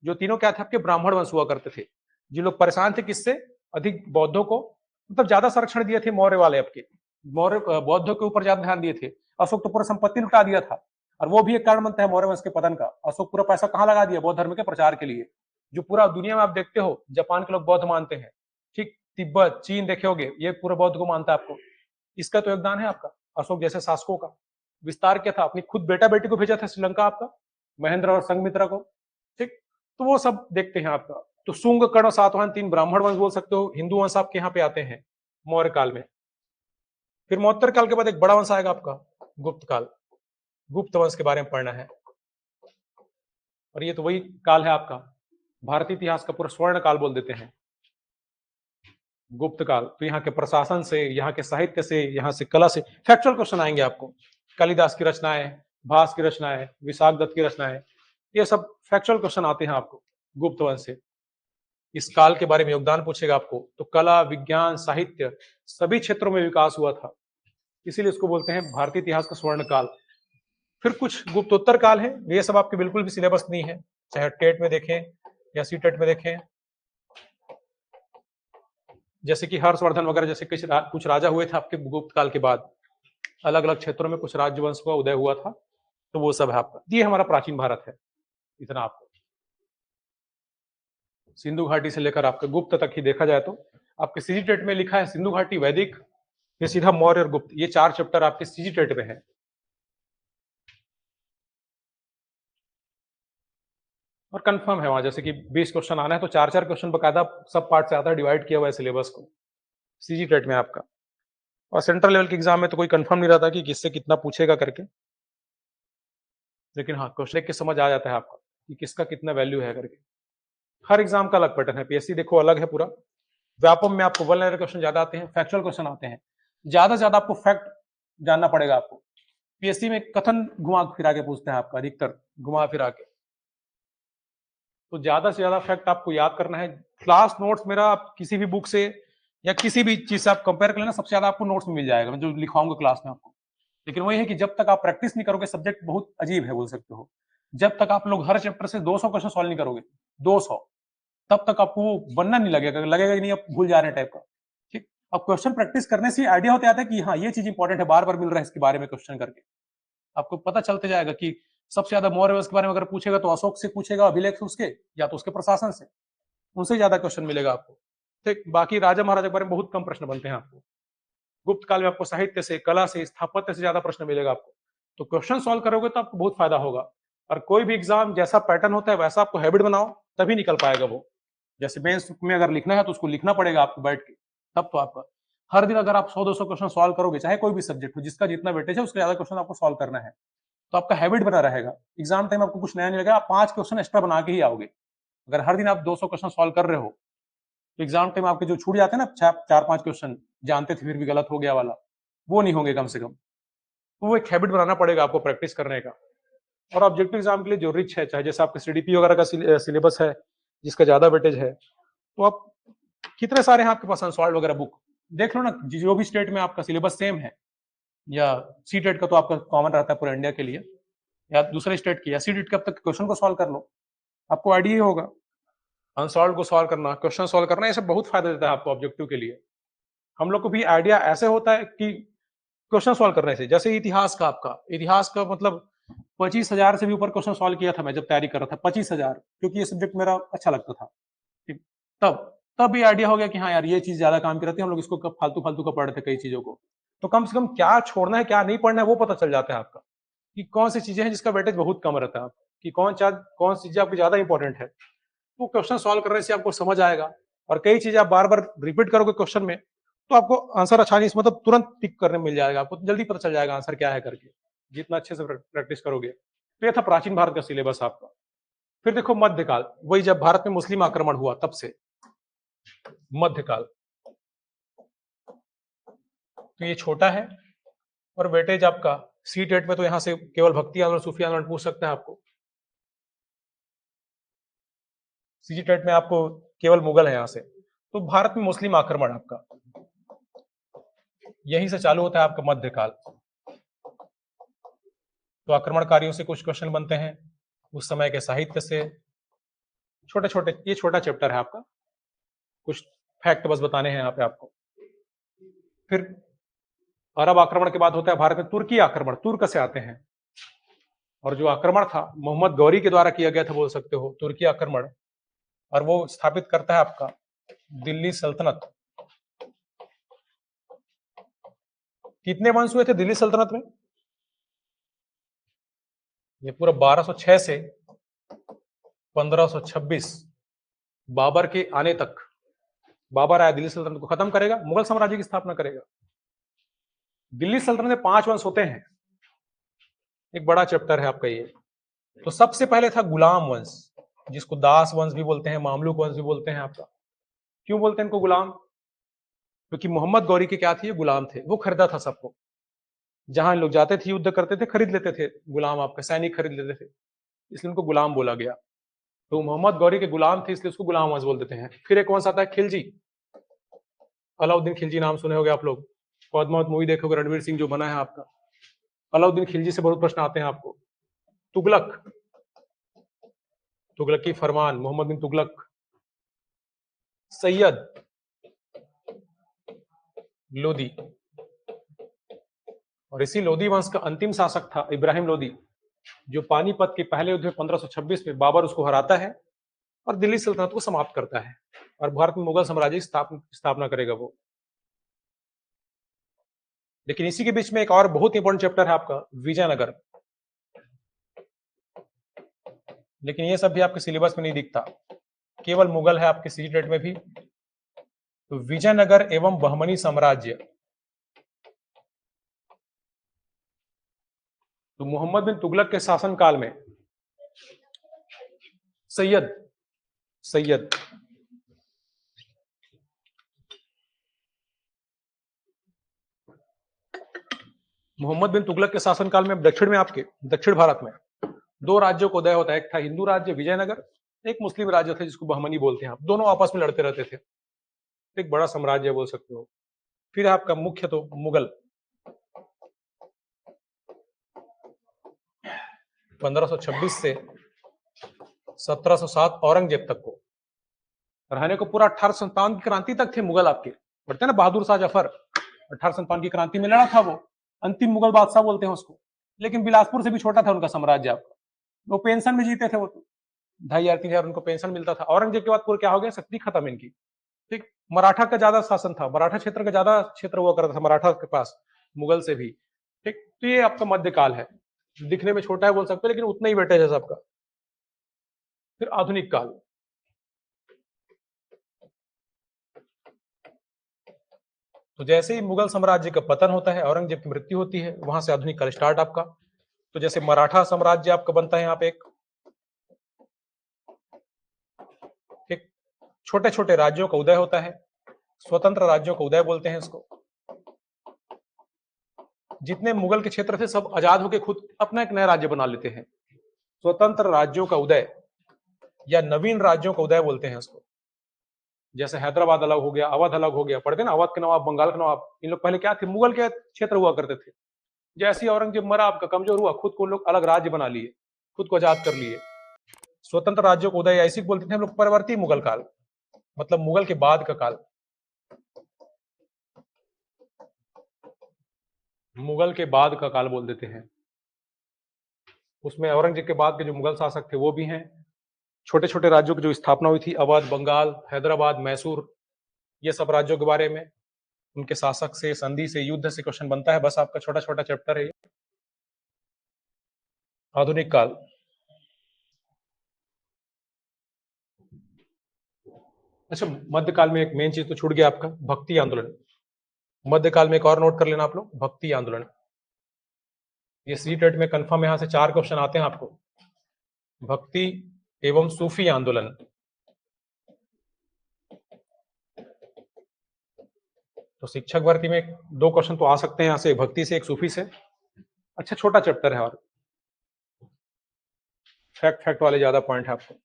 जो तीनों क्या थे आपके ब्राह्मण वंश हुआ करते थे। जिन लोग परेशान थे किससे? अधिक बौद्धों को, मतलब ज्यादा संरक्षण दिए थे मौर्य वाले आपके, मौर्य बौद्धों के ऊपर ज्यादा ध्यान दिए थे। अशोक तो पूरा संपत्ति लुटा दिया था, और वो भी एक कारण बनता है मौर्य वंश के पतन का। अशोक पूरा पैसा कहाँ लगा दिया? बौद्ध धर्म के प्रचार के लिए। जो पूरा दुनिया में आप देखते हो, जापान के लोग बौद्ध मानते हैं, ठीक, तिब्बत, चीन देखे होगे, ये पूरा बौद्ध को मानता है आपको। इसका तो योगदान है आपका अशोक जैसे शासकों का। विस्तार क्या था? अपनी खुद बेटा बेटी को भेजा था श्रीलंका आपका, महेंद्र और संघमित्रा को। ठीक, तो वो सब देखते हैं आपका। तो शुंग, कर्ण, सातवाहन 3 ब्राह्मण वंश बोल सकते हो। हिंदू वंश आपके यहाँ पे आते हैं मौर्य काल में। फिर मौर्योत्तर काल के बाद एक बड़ा वंश आएगा आपका गुप्त काल। गुप्त वंश के बारे में पढ़ना है, और ये तो वही काल है आपका, भारतीय इतिहास का पूरा स्वर्ण काल बोल देते हैं गुप्त काल। तो यहाँ के प्रशासन से, यहाँ के साहित्य से, यहाँ से कला से फैक्चुअल क्वेश्चन आएंगे आपको। कालिदास की रचनाएं, भास की रचनाएं, विशाख दत्त की रचनाएं, ये सब फैक्चुअल क्वेश्चन आते हैं आपको गुप्त वंश से। इस काल के बारे में योगदान पूछेगा आपको। तो कला, विज्ञान, साहित्य सभी क्षेत्रों में विकास हुआ था, इसीलिए इसको बोलते हैं भारतीय इतिहास का स्वर्ण काल। फिर कुछ गुप्तोत्तर काल है, ये सब आपके बिल्कुल भी सिलेबस नहीं है, चाहे टेट में देखें या सीटेट में देखें। जैसे कि हर्षवर्धन वगैरह जैसे कुछ राजा हुए थे आपके गुप्त काल के बाद, अलग अलग क्षेत्रों में कुछ राज्य वंश का उदय हुआ था। तो वो सब है आपका। ये हमारा प्राचीन भारत है, इतना आपको सिंधु घाटी से लेकर आपके गुप्त तक ही देखा जाए तो आपके सीजी टेट में लिखा है सिंधु घाटी, वैदिक, फिर सीधा मौर्य और गुप्त। ये 4 चैप्टर आपके सीजी टेट में है। और कंफर्म है वहां, जैसे कि 20 क्वेश्चन आना है तो 4-4 क्वेश्चन बकायदा सब पार्ट से आता है, डिवाइड किया हुआ है सिलेबस को सीजी टेट में आपका। और सेंट्रल लेवल के एग्जाम में तो कोई कंफर्म नहीं रहता कि किससे कितना पूछेगा करके, लेकिन हाँ क्वेश्चन के समझ आ जाता है आपका कि किसका कितना वैल्यू है करके। हर एग्जाम का अलग पैटर्न है, पीएससी देखो अलग है पूरा। व्यापम में आपको वल्नरेबल क्वेश्चन ज्यादा आते हैं, फैक्चुअल क्वेश्चन आते हैं ज्यादा से ज्यादा। आपको फैक्ट जानना पड़ेगा आपको। पीएससी में कथन घुमा फिरा के पूछते हैं आपका, अधिकतर घुमा फिरा के। तो ज्यादा से ज्यादा फैक्ट आपको याद करना है। क्लास नोट्स मेरा आप किसी भी बुक से या किसी भी चीज से आप कंपेयर कर लेना, सबसे ज्यादा आपको नोट्स में मिल जाएगा, मैं जो लिखाऊंगा क्लास में आपको। लेकिन वही है कि जब तक आप प्रैक्टिस नहीं करोगे, सब्जेक्ट बहुत अजीब है बोल सकते हो। जब तक आप लोग हर चैप्टर से 200 क्वेश्चन सॉल्व नहीं करोगे, 200, तब तक आपको वो बनना नहीं लगेगा, लगेगा कि नहीं आप भूल जा रहे हैं टाइप का। ठीक, अब क्वेश्चन प्रैक्टिस करने से आइडिया होते आता है कि हाँ ये चीज इंपॉर्टेंट है, बार बार मिल रहा है इसके बारे में क्वेश्चन करके, आपको पता चलते जाएगा कि सबसे ज्यादा मौर्य वंश के बारे में अगर पूछेगा तो अशोक से पूछेगा, अभिलेख से उसके, या तो उसके प्रशासन से, उनसे ज्यादा क्वेश्चन मिलेगा आपको। ठीक, बाकी राजा महाराजा के बारे में बहुत कम प्रश्न बनते हैं आपको। गुप्त काल में आपको साहित्य से, कला से, स्थापत्य से ज्यादा प्रश्न मिलेगा आपको। तो क्वेश्चन सॉल्व करोगे तो आपको बहुत फायदा होगा। और कोई भी एग्जाम जैसा पैटर्न होता है वैसा आपको हैबिट बनाओ, तभी निकल पाएगा वो। जैसे मेंस में अगर लिखना है तो उसको लिखना पड़ेगा आपको बैठ के, तब तो आपका हर दिन अगर आप 100-200 क्वेश्चन सॉल्व करोगे, चाहे कोई भी सब्जेक्ट हो, जिसका जितना वेटेज है उसके ज्यादा क्वेश्चन आपको सॉल्व करना है, तो आपका हैबिट बना रहेगा। एग्जाम टाइम आपको कुछ नया नहीं लगेगा, आप 5 क्वेश्चन एक्स्ट्रा बना के ही आओगे। अगर हर दिन आप 200 क्वेश्चन सॉल्व कर रहे हो तो एग्जाम टाइम आपके जो छूट जाते हैं ना 4-5 क्वेश्चन जानते थे फिर भी गलत हो गया वाला, वो नहीं होंगे कम से कम। तो वो एक हैबिट बनाना पड़ेगा आपको प्रैक्टिस करने का। और ऑब्जेक्टिव एग्जाम के लिए जो रिच है, चाहे जैसे आपके सीडीपी वगैरह का सिलेबस है जिसका ज्यादा वेटेज है, तो आप कितने सारे हैं आपके पास अनसॉल्व वगैरह बुक देख लो ना, जो भी स्टेट में आपका सिलेबस सेम है, या सी टेट का तो आपका कॉमन रहता है पूरे इंडिया के लिए, या दूसरे स्टेट की, या सी टेट के, अब तक क्वेश्चन को सॉल्व कर लो, आपको आइडिया होगा। अनसॉल्व को सॉल्व करना, क्वेश्चन सॉल्व करना, ये सब बहुत फायदा देता है आपको ऑब्जेक्टिव के लिए। हम लोग को भी आइडिया ऐसे होता है कि क्वेश्चन सॉल्व करने से, जैसे इतिहास का, आपका इतिहास का मतलब 25,000 से भी ऊपर क्वेश्चन सॉल्व किया था मैं जब तैयारी कर रहा था, 25,000, क्योंकि ये सब्जेक्ट मेरा अच्छा लगता था। ठीक, तब भी आइडिया हो गया कि हाँ यार ये चीज ज्यादा काम की रहती है, हम लोग इसको फालतू फालतू का पढ़ रहे थे कई चीजों को, तो कम से कम क्या छोड़ना है क्या नहीं पढ़ना है वो पता चल जाता है आपका, कि कौन सी चीजें हैं जिसका वेटेज बहुत कम रहता है, कि कौन सी चीजें आपकी ज्यादा इंपॉर्टेंट है। तो क्वेश्चन सॉल्व करने से आपको समझ आएगा। और कई चीजें आप बार बार रिपीट करोगे क्वेश्चन में, तो आपको आंसर आसानी से, मतलब तुरंत टिक करने मिल जाएगा, आपको जल्दी पता चल जाएगा आंसर क्या है करके, जितना अच्छे से प्रैक्टिस करोगे। तो ये था प्राचीन भारत का सिलेबस आपका। फिर देखो मध्यकाल, वही जब भारत में मुस्लिम आक्रमण हुआ तब से मध्यकाल, तो ये छोटा है और वेटेज आपका सी टेट में तो यहां से केवल भक्ति आंदोलन, सूफी आंदोलन पूछ सकते हैं आपको। सी टेट में आपको केवल मुगल है यहां से। तो भारत में मुस्लिम आक्रमण आपका यहीं से चालू होता है आपका मध्यकाल। तो आक्रमणकारियों से कुछ क्वेश्चन बनते हैं, उस समय के साहित्य से, छोटे छोटे, ये छोटा चैप्टर है आपका, कुछ फैक्ट बस बताने हैं यहाँ पे आपको। फिर अरब आक्रमण के बाद होता है भारत में तुर्की आक्रमण, तुर्क से आते हैं। और जो आक्रमण था मोहम्मद गौरी के द्वारा किया गया था, बोल सकते हो तुर्की आक्रमण, और वो स्थापित करता है आपका दिल्ली सल्तनत। कितने वंश हुए थे दिल्ली सल्तनत में? ये पूरा 1206 से 1526, बाबर के आने तक। बाबर आया, दिल्ली सल्तनत को खत्म करेगा, मुगल साम्राज्य की स्थापना करेगा। दिल्ली सल्तनत में 5 वंश होते हैं, एक बड़ा चैप्टर है आपका ये। तो सबसे पहले था गुलाम वंश, जिसको दास वंश भी बोलते हैं, मामलुक वंश भी बोलते हैं आपका। क्यों बोलते हैं इनको गुलाम? क्योंकि मोहम्मद गौरी के क्या थे, गुलाम थे, वो खरीदा था सबको। जहां लोग जाते थे युद्ध करते थे, खरीद लेते थे गुलाम, आपका सैनिक खरीद लेते थे, इसलिए उनको गुलाम बोला गया। तो मोहम्मद गौरी के गुलाम थे, इसलिए उसको गुलाम वंश बोल देते हैं। फिर एक वंश आता है खिलजी, अलाउद्दीन खिलजी नाम सुने होंगे आप लोग, पद्मावत मूवी देखोगे, रणवीर सिंह जो बना है आपका। अलाउद्दीन खिलजी से बहुत प्रश्न आते हैं आपको। तुगलक, तुगलकी फरमान, मोहम्मद बिन तुगलक। सैयद लोदी, और इसी लोदी वंश का अंतिम शासक था इब्राहिम लोदी, जो पानीपत के पहले युद्ध में 1526 में बाबर उसको हराता है और दिल्ली सल्तनत को समाप्त करता है, और भारत में मुगल साम्राज्य की स्थापना करेगा वो। लेकिन इसी के बीच में एक और बहुत इंपॉर्टेंट चैप्टर है आपका विजयनगर, लेकिन ये सब भी आपके सिलेबस में नहीं दिखता, केवल मुगल है आपके सी टेट में भी। तो विजयनगर एवं बहमनी साम्राज्य, तो मोहम्मद बिन तुगलक के शासनकाल में सैयद सैयद मोहम्मद बिन तुगलक के शासनकाल में दक्षिण में, आपके दक्षिण भारत में 2 राज्यों को उदय होता है। एक था हिंदू राज्य विजयनगर, एक मुस्लिम राज्य था जिसको बहमनी बोलते हैं आप, दोनों आपस में लड़ते रहते थे, एक बड़ा साम्राज्य बोल सकते हो। फिर आपका मुख्य तो मुगल, 1526 से 1707 औरंगजेब तक को रहने को पूरा 1857 की क्रांति तक थे मुगल आपके, बढ़ते ना बहादुर शाह जफर 1857 की क्रांति में लड़ा था वो, अंतिम मुगल बादशाह बोलते हैं उसको। लेकिन बिलासपुर से भी छोटा था उनका साम्राज्य आपका, वो पेंशन में जीते थे वो तो, 2500-3000 उनको पेंशन मिलता था। औरंगजेब के बाद पूरा क्या हो गया, शक्ति खत्म इनकी। ठीक, मराठा का ज्यादा शासन था, मराठा क्षेत्र का ज्यादा क्षेत्र हुआ करता था मराठा के पास मुगल से भी। ठीक, तो ये आपका मध्यकाल है, दिखने में छोटा है बोल सकते हैं लेकिन उतना ही वेटेज है सबका। फिर आधुनिक काल, तो जैसे ही मुगल साम्राज्य का पतन होता है, औरंगजेब की मृत्यु होती है, वहां से आधुनिक काल स्टार्ट आपका। तो जैसे मराठा साम्राज्य आपका बनता है यहाँ पे एक छोटे छोटे राज्यों का उदय होता है, स्वतंत्र राज्यों का उदय बोलते हैं इसको। जितने मुगल के क्षेत्र थे सब आजाद होकर खुद अपना एक नया राज्य बना लेते हैं। स्वतंत्र राज्यों का उदय या नवीन राज्यों का उदय बोलते हैं इसको। जैसे हैदराबाद अलग हो गया, अवध अलग हो गया, पढ़ते ना, अवध के नवाब, बंगाल के नवाब, इन लोग पहले क्या थे, मुगल के क्षेत्र हुआ करते थे। जैसे ही औरंगजेब मरा, आपका कमजोर हुआ, खुद को लोग अलग राज्य बना लिए, खुद को आजाद कर लिए। स्वतंत्र राज्यों को उदय ऐसी बोलते थे हम लोग परवर्ती मुगल काल, मतलब मुगल के बाद का काल, मुगल के बाद का काल बोल देते हैं। उसमें औरंगजेब के बाद के जो मुगल शासक थे वो भी हैं, छोटे छोटे राज्यों की जो स्थापना हुई थी, अवध, बंगाल, हैदराबाद, मैसूर, ये सब राज्यों के बारे में, उनके शासक से, संधि से, युद्ध से क्वेश्चन बनता है। बस आपका छोटा छोटा चैप्टर है ये। आधुनिक काल, अच्छा मध्यकाल में एक मेन चीज तो छूट गया आपका, भक्ति आंदोलन। मध्यकाल में एक और नोट कर लेना आप लोग, भक्ति आंदोलन। ये सी टेट में कंफर्म यहां से 4 क्वेश्चन आते हैं आपको, भक्ति एवं सूफी आंदोलन। तो शिक्षक भर्ती में 2 क्वेश्चन तो आ सकते हैं यहां से, भक्ति से, एक सूफी से। अच्छा छोटा चैप्टर है और फैक्ट वाले ज्यादा पॉइंट है आपको,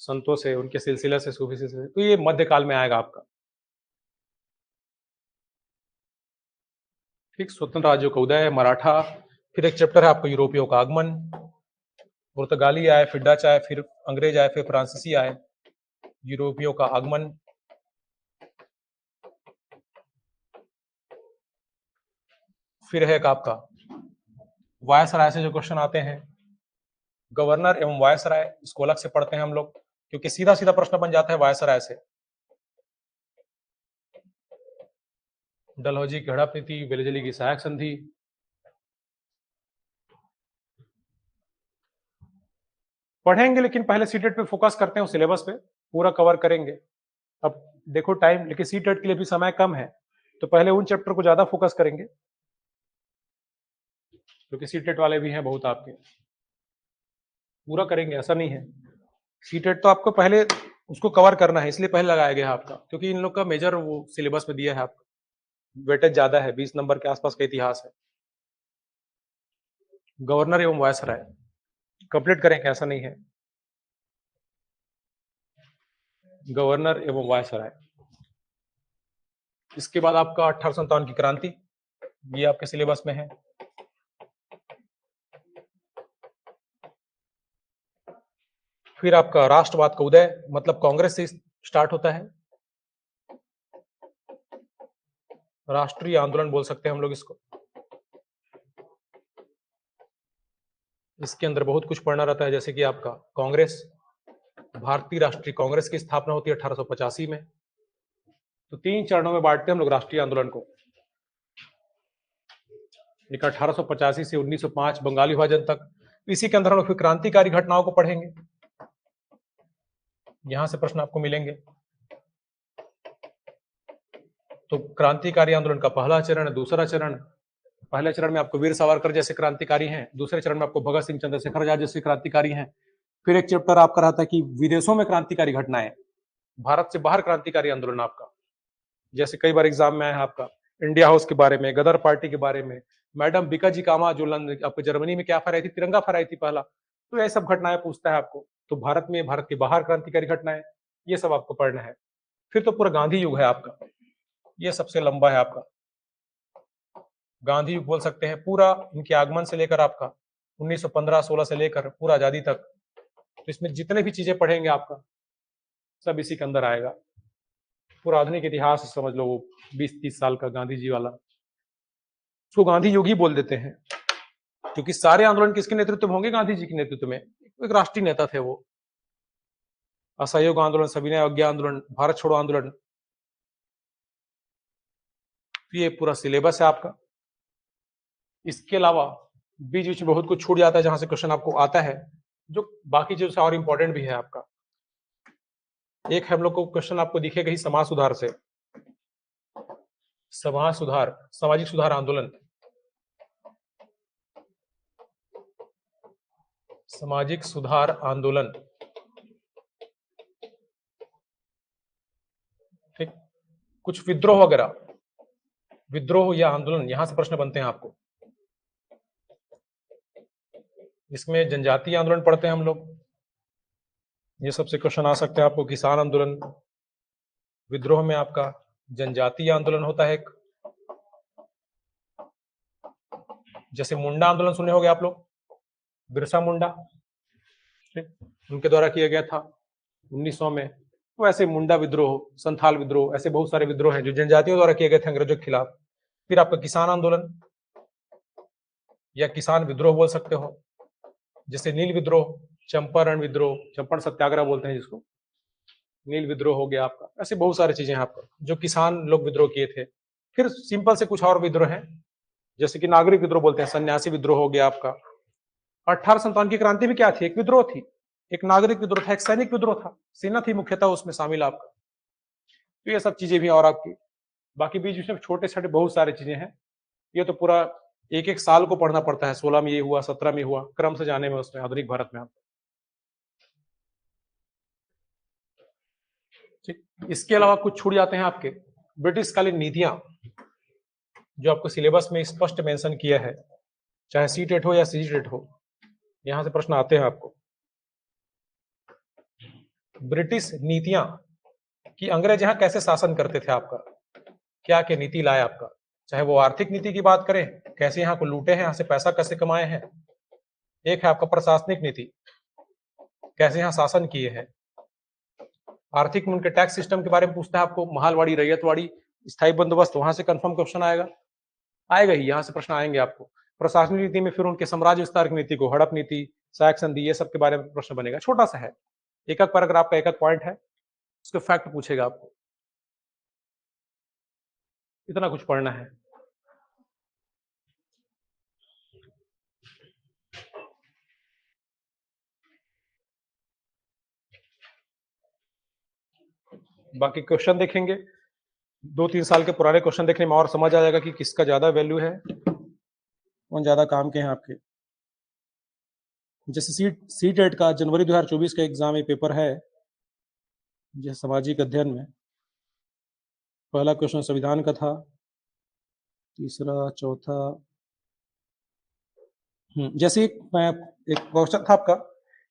संतों से, उनके सिलसिले से, सूफी से, तो ये मध्यकाल में आएगा आपका। ठीक, स्वतंत्र राज्यों का उदय, मराठा, फिर एक चैप्टर है आपको यूरोपियों का आगमन, पुर्तगाली आए, फिर डच आए, फिर अंग्रेज आए, फिर फ्रांसीसी आए, यूरोपियों का आगमन। फिर है एक आपका वायसराय से जो क्वेश्चन आते हैं, गवर्नर एवं वायसराय, इसको अलग से पढ़ते हैं हम लोग, क्योंकि सीधा सीधा प्रश्न बन जाता है वायसराय से। डलहौजी की हड़प नीति, वेलेजली की सहायक संधि। पढ़ेंगे लेकिन पहले सीटेट पे फोकस करते हैं, सिलेबस पे पूरा कवर करेंगे। अब देखो टाइम, लेकिन सीटेट के लिए भी समय कम है, तो पहले उन चैप्टर को ज्यादा फोकस करेंगे, क्योंकि सीटेट वाले भी हैं बहुत आपके, पूरा करेंगे ऐसा नहीं है। सीटेट तो आपको पहले उसको कवर करना है, इसलिए पहले लगाया गया है आपका, क्योंकि इन लोग का मेजर वो सिलेबस में दिया है आपका, वेटेज ज्यादा है, 20 नंबर के आसपास का इतिहास है। गवर्नर एवं वायसराय कंप्लीट करेंगे ऐसा नहीं है, गवर्नर एवं वायसराय। इसके बाद आपका 1857 की क्रांति, ये आपके सिलेबस में है। फिर आपका राष्ट्रवाद का उदय, मतलब कांग्रेस से स्टार्ट होता है, राष्ट्रीय आंदोलन बोल सकते हैं हम लोग इसको। इसके अंदर बहुत कुछ पढ़ना रहता है, जैसे कि आपका कांग्रेस, भारतीय राष्ट्रीय कांग्रेस की स्थापना होती है 1885 में। तो 3 चरणों में बांटते हैं हम लोग राष्ट्रीय आंदोलन को। एक 1885 से 1905 बंगाली विभाजन तक, इसी के अंदर हम लोग फिर क्रांतिकारी घटनाओं को पढ़ेंगे, यहां से प्रश्न आपको मिलेंगे। तो क्रांतिकारी आंदोलन का पहला चरण, दूसरा चरण, पहले चरण में आपको वीर सावरकर जैसे क्रांतिकारी हैं, दूसरे चरण में आपको भगत सिंह, चंद्रशेखर आजाद जैसे क्रांतिकारी हैं। फिर एक चैप्टर आपका रहता है कि विदेशों में क्रांतिकारी घटनाएं, भारत से बाहर क्रांतिकारी आंदोलन आपका, जैसे कई बार एग्जाम में आया है आपका इंडिया हाउस के बारे में, गदर पार्टी के बारे में, मैडम बिकाजी कामा जो लंदन आपको जर्मनी में क्या फहराई थी, तिरंगा फहराई थी पहला, तो ये सब घटनाएं पूछता है आपको। तो भारत में, भारत के बाहर क्रांतिकारी घटनाएं, ये सब आपको पढ़ना है। फिर तो पूरा गांधी युग है आपका, ये सबसे लंबा है आपका, गांधी युग बोल सकते हैं पूरा, इनके आगमन से लेकर आपका 1915-16 से लेकर पूरा आजादी तक, तो इसमें जितने भी चीजें पढ़ेंगे आपका सब इसी के अंदर आएगा। पूरा आधुनिक इतिहास समझ लो, वो 20-30 साल का गांधी जी वाला, उसको गांधी योगी बोल देते हैं, क्योंकि सारे आंदोलन किसके नेतृत्व में होंगे? गांधी जी के नेतृत्व में। एक राष्ट्रीय नेता थे वो। असहयोग आंदोलन, सविनय अवज्ञा आंदोलन, भारत छोड़ो आंदोलन, तो ये पूरा सिलेबस है आपका। इसके अलावा बीच बीच में बहुत कुछ छूट जाता है जहां से क्वेश्चन आपको आता है, जो बाकी चीजों से और इंपॉर्टेंट भी है आपका। एक हम लोग को क्वेश्चन आपको दिखेगा ही समाज सुधार से, समाज सुधार, सामाजिक सुधार आंदोलन, सामाजिक सुधार आंदोलन, ठीक। कुछ विद्रोह वगैरह, विद्रोह या आंदोलन, यहां से प्रश्न बनते हैं आपको। इसमें जनजातीय आंदोलन पढ़ते हैं हम लोग, ये सबसे क्वेश्चन आ सकते हैं आपको। किसान आंदोलन, विद्रोह में आपका जनजातीय आंदोलन होता है एक, जैसे मुंडा आंदोलन सुने होंगे आप लोग, बिरसा मुंडा, ठीक, उनके द्वारा किया गया था 1900 में। तो ऐसे मुंडा विद्रोह, संथाल विद्रोह, ऐसे बहुत सारे विद्रोह हैं जो जनजातियों द्वारा किए गए थे अंग्रेजों के खिलाफ। फिर आपका किसान आंदोलन या किसान विद्रोह बोल सकते हो, जैसे नील विद्रोह, चंपारण विद्रोह, चंपारण सत्याग्रह बोलते हैं जिसको, नील विद्रोह हो गया आपका। ऐसे बहुत सारी चीजें हैं आपका जो किसान लोग विद्रोह किए थे। फिर सिंपल से कुछ और विद्रोह हैं, जैसे कि नागरिक विद्रोह बोलते हैं, सन्यासी विद्रोह हो गया आपका। 1857 की क्रांति में क्या थी? एक विद्रोह थी, एक नागरिक विद्रोह था, एक सैनिक विद्रोह था, सेना थी मुख्यतः उसमें शामिल आपका। तो ये सब चीजें भी और आपकी, बाकी बीच में छोटे छोटे बहुत सारी चीजें हैं। ये तो पूरा एक एक साल को पढ़ना पड़ता है, 16 में ये हुआ, 17 में हुआ, क्रम से जाने में उसमें आधुनिक भारत में आपको, ठीक। इसके अलावा कुछ छूट जाते हैं आपके ब्रिटिश कालीन नीतियां, जो आपको सिलेबस में स्पष्ट मेंशन किया है, चाहे सीटेट हो या सीजीटेट हो, यहां से प्रश्न आते हैं आपको। ब्रिटिश नीतियां कि अंग्रेज यहां कैसे शासन करते थे आपका, क्या क्या नीति लाए आपका, चाहे वो आर्थिक नीति की बात करें, कैसे यहाँ को लूटे हैं, यहाँ से पैसा कैसे कमाए हैं। एक है आपका प्रशासनिक नीति, कैसे यहाँ शासन किए हैं। आर्थिक में उनके टैक्स सिस्टम के बारे में पूछता है आपको, महालवाड़ी, रैयतवाड़ी, स्थायी बंदोबस्त, वहां से कंफर्म क्वेश्चन आएगा, आएगा ही, यहाँ से प्रश्न आएंगे आपको। प्रशासनिक नीति में फिर उनके साम्राज्य विस्तार की नीति को, हड़प नीति, सहायक संधि, ये सब के बारे में प्रश्न बनेगा। छोटा सा है, एक एक पैराग्राफ का एक एक पॉइंट है, उसके फैक्ट पूछेगा आपको, इतना कुछ पढ़ना है। बाकी क्वेश्चन देखेंगे, 2-3 साल के पुराने क्वेश्चन देखने में और समझ आ जाएगा कि किसका ज्यादा वैल्यू है, कौन ज्यादा काम के हैं आपके। जैसे सीटेट का जनवरी 2024 का एग्जाम, ये पेपर है जैसे सामाजिक अध्ययन में, पहला क्वेश्चन संविधान का था, तीसरा, चौथा, जैसे एक क्वेश्चन था आपका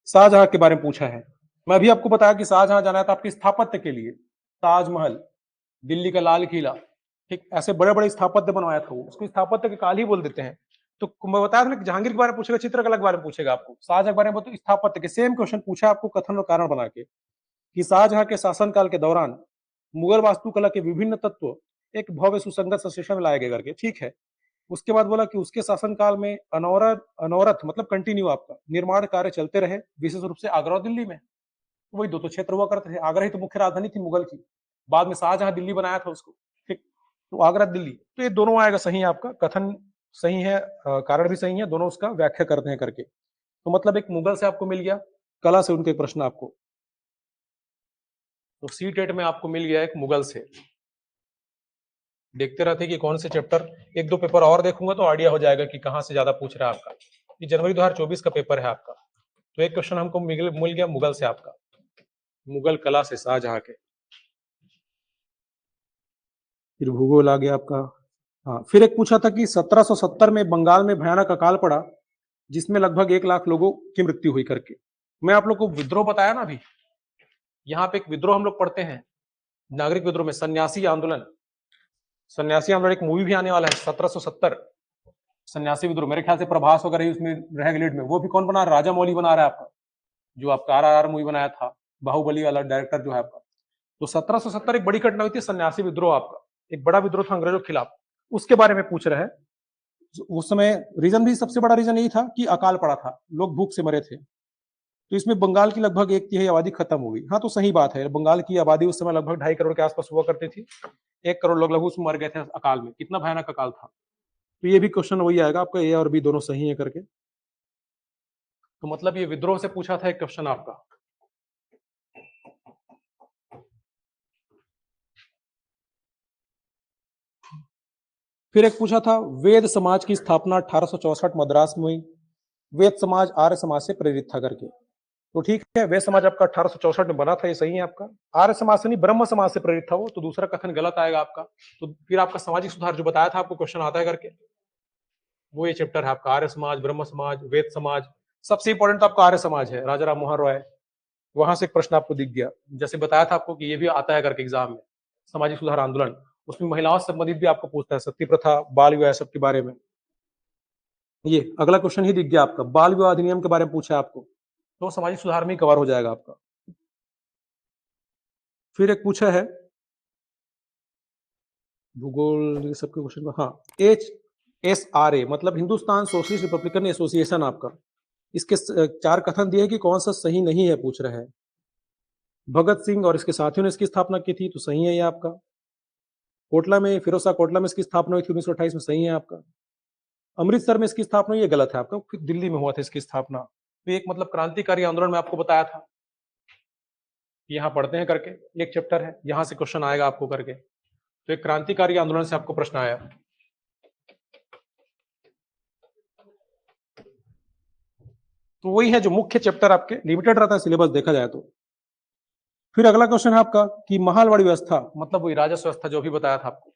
शाहजहां के बारे में पूछा है। मैं अभी आपको बताया कि शाहजहां जाना था आपके स्थापत्य के लिए, ताजमहल, दिल्ली का लाल किला, ठीक, ऐसे बड़े बड़े स्थापत्य बनवाया था वो, उसको स्थापत्य के काल ही बोल देते हैं। तो मैं बताया था ना कि जहांगीर के बारे में पूछेगा, चित्रकला के बारे में पूछेगा आपको, शाहजहां के बारे में तो स्थापत्य के सेम क्वेश्चन पूछा आपको कथन और कारण बना के, कि शाहजहां के शासनकाल के दौरान मुगल वास्तुकला के विभिन्न तत्व एक भव्य सुसंगत संश्लेषण में लाए गए करके, ठीक है। उसके बाद बोला कि उसके शासनकाल में अनवरत मतलब कंटिन्यू आपका निर्माण कार्य चलते रहे, विशेष रूप से आगरा और दिल्ली में। वही दो तो क्षेत्र हुआ करते थे, आगरा ही तो मुख्य राजधानी थी मुगल की, बाद में शाहजहां दिल्ली बनाया था उसको, ठीक। तो आगरा दिल्ली, तो ये दोनों आएगा सही है आपका, कथन सही है, कारण भी सही है, दोनों उसका व्याख्या करते हैं करके। तो मतलब एक मुगल से आपको मिल गया, कला से उनके प्रश्न आपको, तो सीटेट में आपको मिल गया एक मुगल से। देखते रहते कि कौन से चैप्टर, एक दो पेपर और देखूंगा तो आइडिया हो जाएगा कि कहां से ज्यादा पूछ रहा है आपका। ये जनवरी 2024 का पेपर है आपका, तो एक क्वेश्चन हमको मिल गया मुगल से आपका, मुगल कला से शाहजहां के। फिर भूगोल आ गया आपका। हाँ, फिर एक पूछा था कि 1770 में बंगाल में भयानक अकाल पड़ा, जिसमें लगभग 1 लाख लोगों की मृत्यु हुई करके। मैं आप लोग को विद्रोह बताया ना अभी, यहाँ पे एक विद्रोह हम लोग पढ़ते हैं, नागरिक विद्रोह में सन्यासी आंदोलन। सन्यासी आंदोलन एक मूवी भी आने वाला है, 1770 सन्यासी विद्रोह, मेरे ख्याल से प्रभास वगैरह ही उसमें रहेगा लीड में। वो भी कौन बना रहा है? राजा मौली बना रहा है आपका, जो आपका RRR मूवी बनाया था, बाहुबली वाला डायरेक्टर जो है आपका। तो 1770 एक बड़ी घटना हुई थी, सन्यासी विद्रोह आपका, एक बड़ा विद्रोह था अंग्रेजों के खिलाफ, उसके बारे में पूछ रहे हैं। उस समय रीजन भी, सबसे बड़ा रीजन यही था कि अकाल पड़ा था, लोग भूख से मरे थे। तो इसमें बंगाल की लगभग 1/3 आबादी खत्म हो गई। हाँ, तो सही बात है, बंगाल की आबादी उस समय लगभग 2.5 करोड़ के आसपास हुआ करती थी। 1 करोड़ लोग लगभग उसमें मर गए थे अकाल में। कितना भयानक अकाल था। तो ये भी क्वेश्चन वही आएगा आपका, ए और बी दोनों सही है करके। तो मतलब ये विद्रोह से पूछा था एक क्वेश्चन आपका। फिर एक पूछा था, वेद समाज की स्थापना 1864 मद्रास में हुई। वेद समाज आर्य समाज से प्रेरित था करके। तो ठीक है, वेद समाज आपका 1864 में बना था, ये सही है आपका। आर्य समाज से नहीं, ब्रह्म समाज से प्रेरित था वो, तो दूसरा कथन गलत आएगा आपका। तो फिर आपका सामाजिक सुधार जो बताया था आपको क्वेश्चन आता है करके, वो ये चैप्टर है आपका, आर्य समाज, ब्रह्म समाज, वेद समाज। सबसे इंपॉर्टेंट तो आपका आर्य समाज है, राजा राम मोहन रॉय, वहां से एक प्रश्न आपको दिख गया। जैसे बताया था आपको कि ये भी आता है करके एग्जाम में, सामाजिक सुधार आंदोलन, उसमें महिलाओं से संबंधित भी आपको पूछता है, सती प्रथा, बाल विवाह, सब के बारे में। ये अगला क्वेश्चन ही दिख गया आपका, बाल विवाह अधिनियम के बारे में पूछा है आपको, तो सामाजिक सुधार में ही कवर हो जाएगा आपका। फिर एक पूछा है भूगोल सबके क्वेश्चन का, हाँ, HSRA मतलब हिंदुस्तान सोशलिस्ट रिपब्लिकन एसोसिएशन आपका, इसके 4 कथन दिए कि कौन सा सही नहीं है पूछ रहे हैं। भगत सिंह और इसके साथियों ने इसकी स्थापना की थी, तो सही है ये आपका। कोटला में, फिरोज शाह कोटला में इसकी स्थापना हुई थी 1928 में, सही है आपका। अमृतसर में इसकी स्थापना हुई, ये गलत है आपका, दिल्ली में हुआ था इसकी स्थापना। तो एक मतलब क्रांतिकारी आंदोलन में आपको बताया था, यहाँ पढ़ते हैं करके, एक चैप्टर है, यहां से क्वेश्चन आएगा आपको करके। तो एक क्रांतिकारी आंदोलन से आपको प्रश्न आया। तो वही है जो मुख्य चैप्टर आपके, लिमिटेड रहता है सिलेबस देखा जाए तो। फिर अगला क्वेश्चन है आपका कि महालवाड़ी व्यवस्था मतलब वही राजस्व व्यवस्था जो भी बताया था आपको,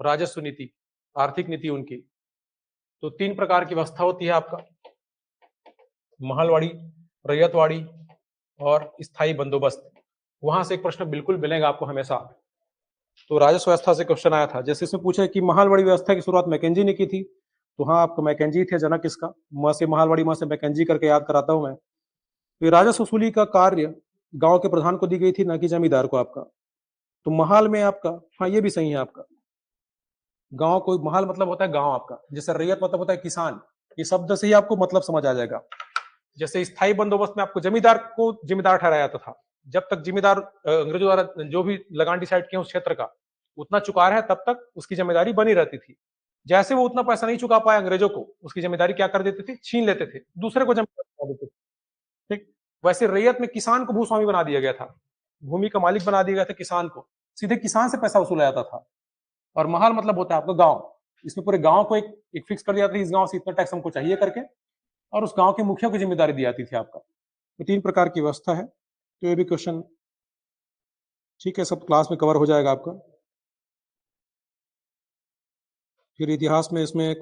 राजस्व नीति, आर्थिक नीति उनकी। तो 3 प्रकार की व्यवस्था होती है आपका, महलवाड़ी, रैयतवाड़ी और स्थायी बंदोबस्त। वहां से एक प्रश्न बिल्कुल मिलेगा आपको हमेशा। तो राजस्व व्यवस्था से क्वेश्चन आया था, जैसे इसमें पूछा कि महलवाड़ी व्यवस्था की शुरुआत मैकेंजी ने की थी। तो हाँ, आपको मैकेंजी थे जनक इसका, म से महलवाड़ी, म से मैकेंजी करके याद कराता हूं मैं। तो ये राजस्व वसूली का कार्य गांव के प्रधान को दी गई थी, ना कि जमींदार को आपका। तो महाल में आपका, हाँ ये भी सही है आपका, गांव को, महाल मतलब होता है गांव आपका, जैसे रैयत मतलब होता है किसान, ये शब्द से ही आपको मतलब समझ आ जाएगा। जैसे स्थायी बंदोबस्त में आपको जमींदार को जिम्मेदार ठहराया जाता था, जब तक जिम्मेदार अंग्रेजों द्वारा जो भी लगान डिसाइड किया उस क्षेत्र का उतना चुका रहा है, तब तक उसकी जिम्मेदारी बनी रहती थी। जैसे वो उतना पैसा नहीं चुका पाया अंग्रेजों को, उसकी जिम्मेदारी क्या कर देते थे, छीन लेते थे, दूसरे को जिम्मेदार बना देते थे। ठीक, वैसे रैयत में किसान को भूस्वामी बना दिया गया था, भूमि का मालिक बना दिया गया था किसान को, सीधे किसान से पैसा वसूला जाता था। और महल मतलब होता है आपका गांव, इसमें पूरे गांव को एक फिक्स कर दिया था, इस गांव से इतना टैक्स हमको चाहिए करके, और उस गांव के मुखिया को जिम्मेदारी दी जाती थी आपका। तो 3 प्रकार की व्यवस्था है। तो ये भी क्वेश्चन ठीक है, सब क्लास में कवर हो जाएगा आपका। फिर इतिहास में इसमें एक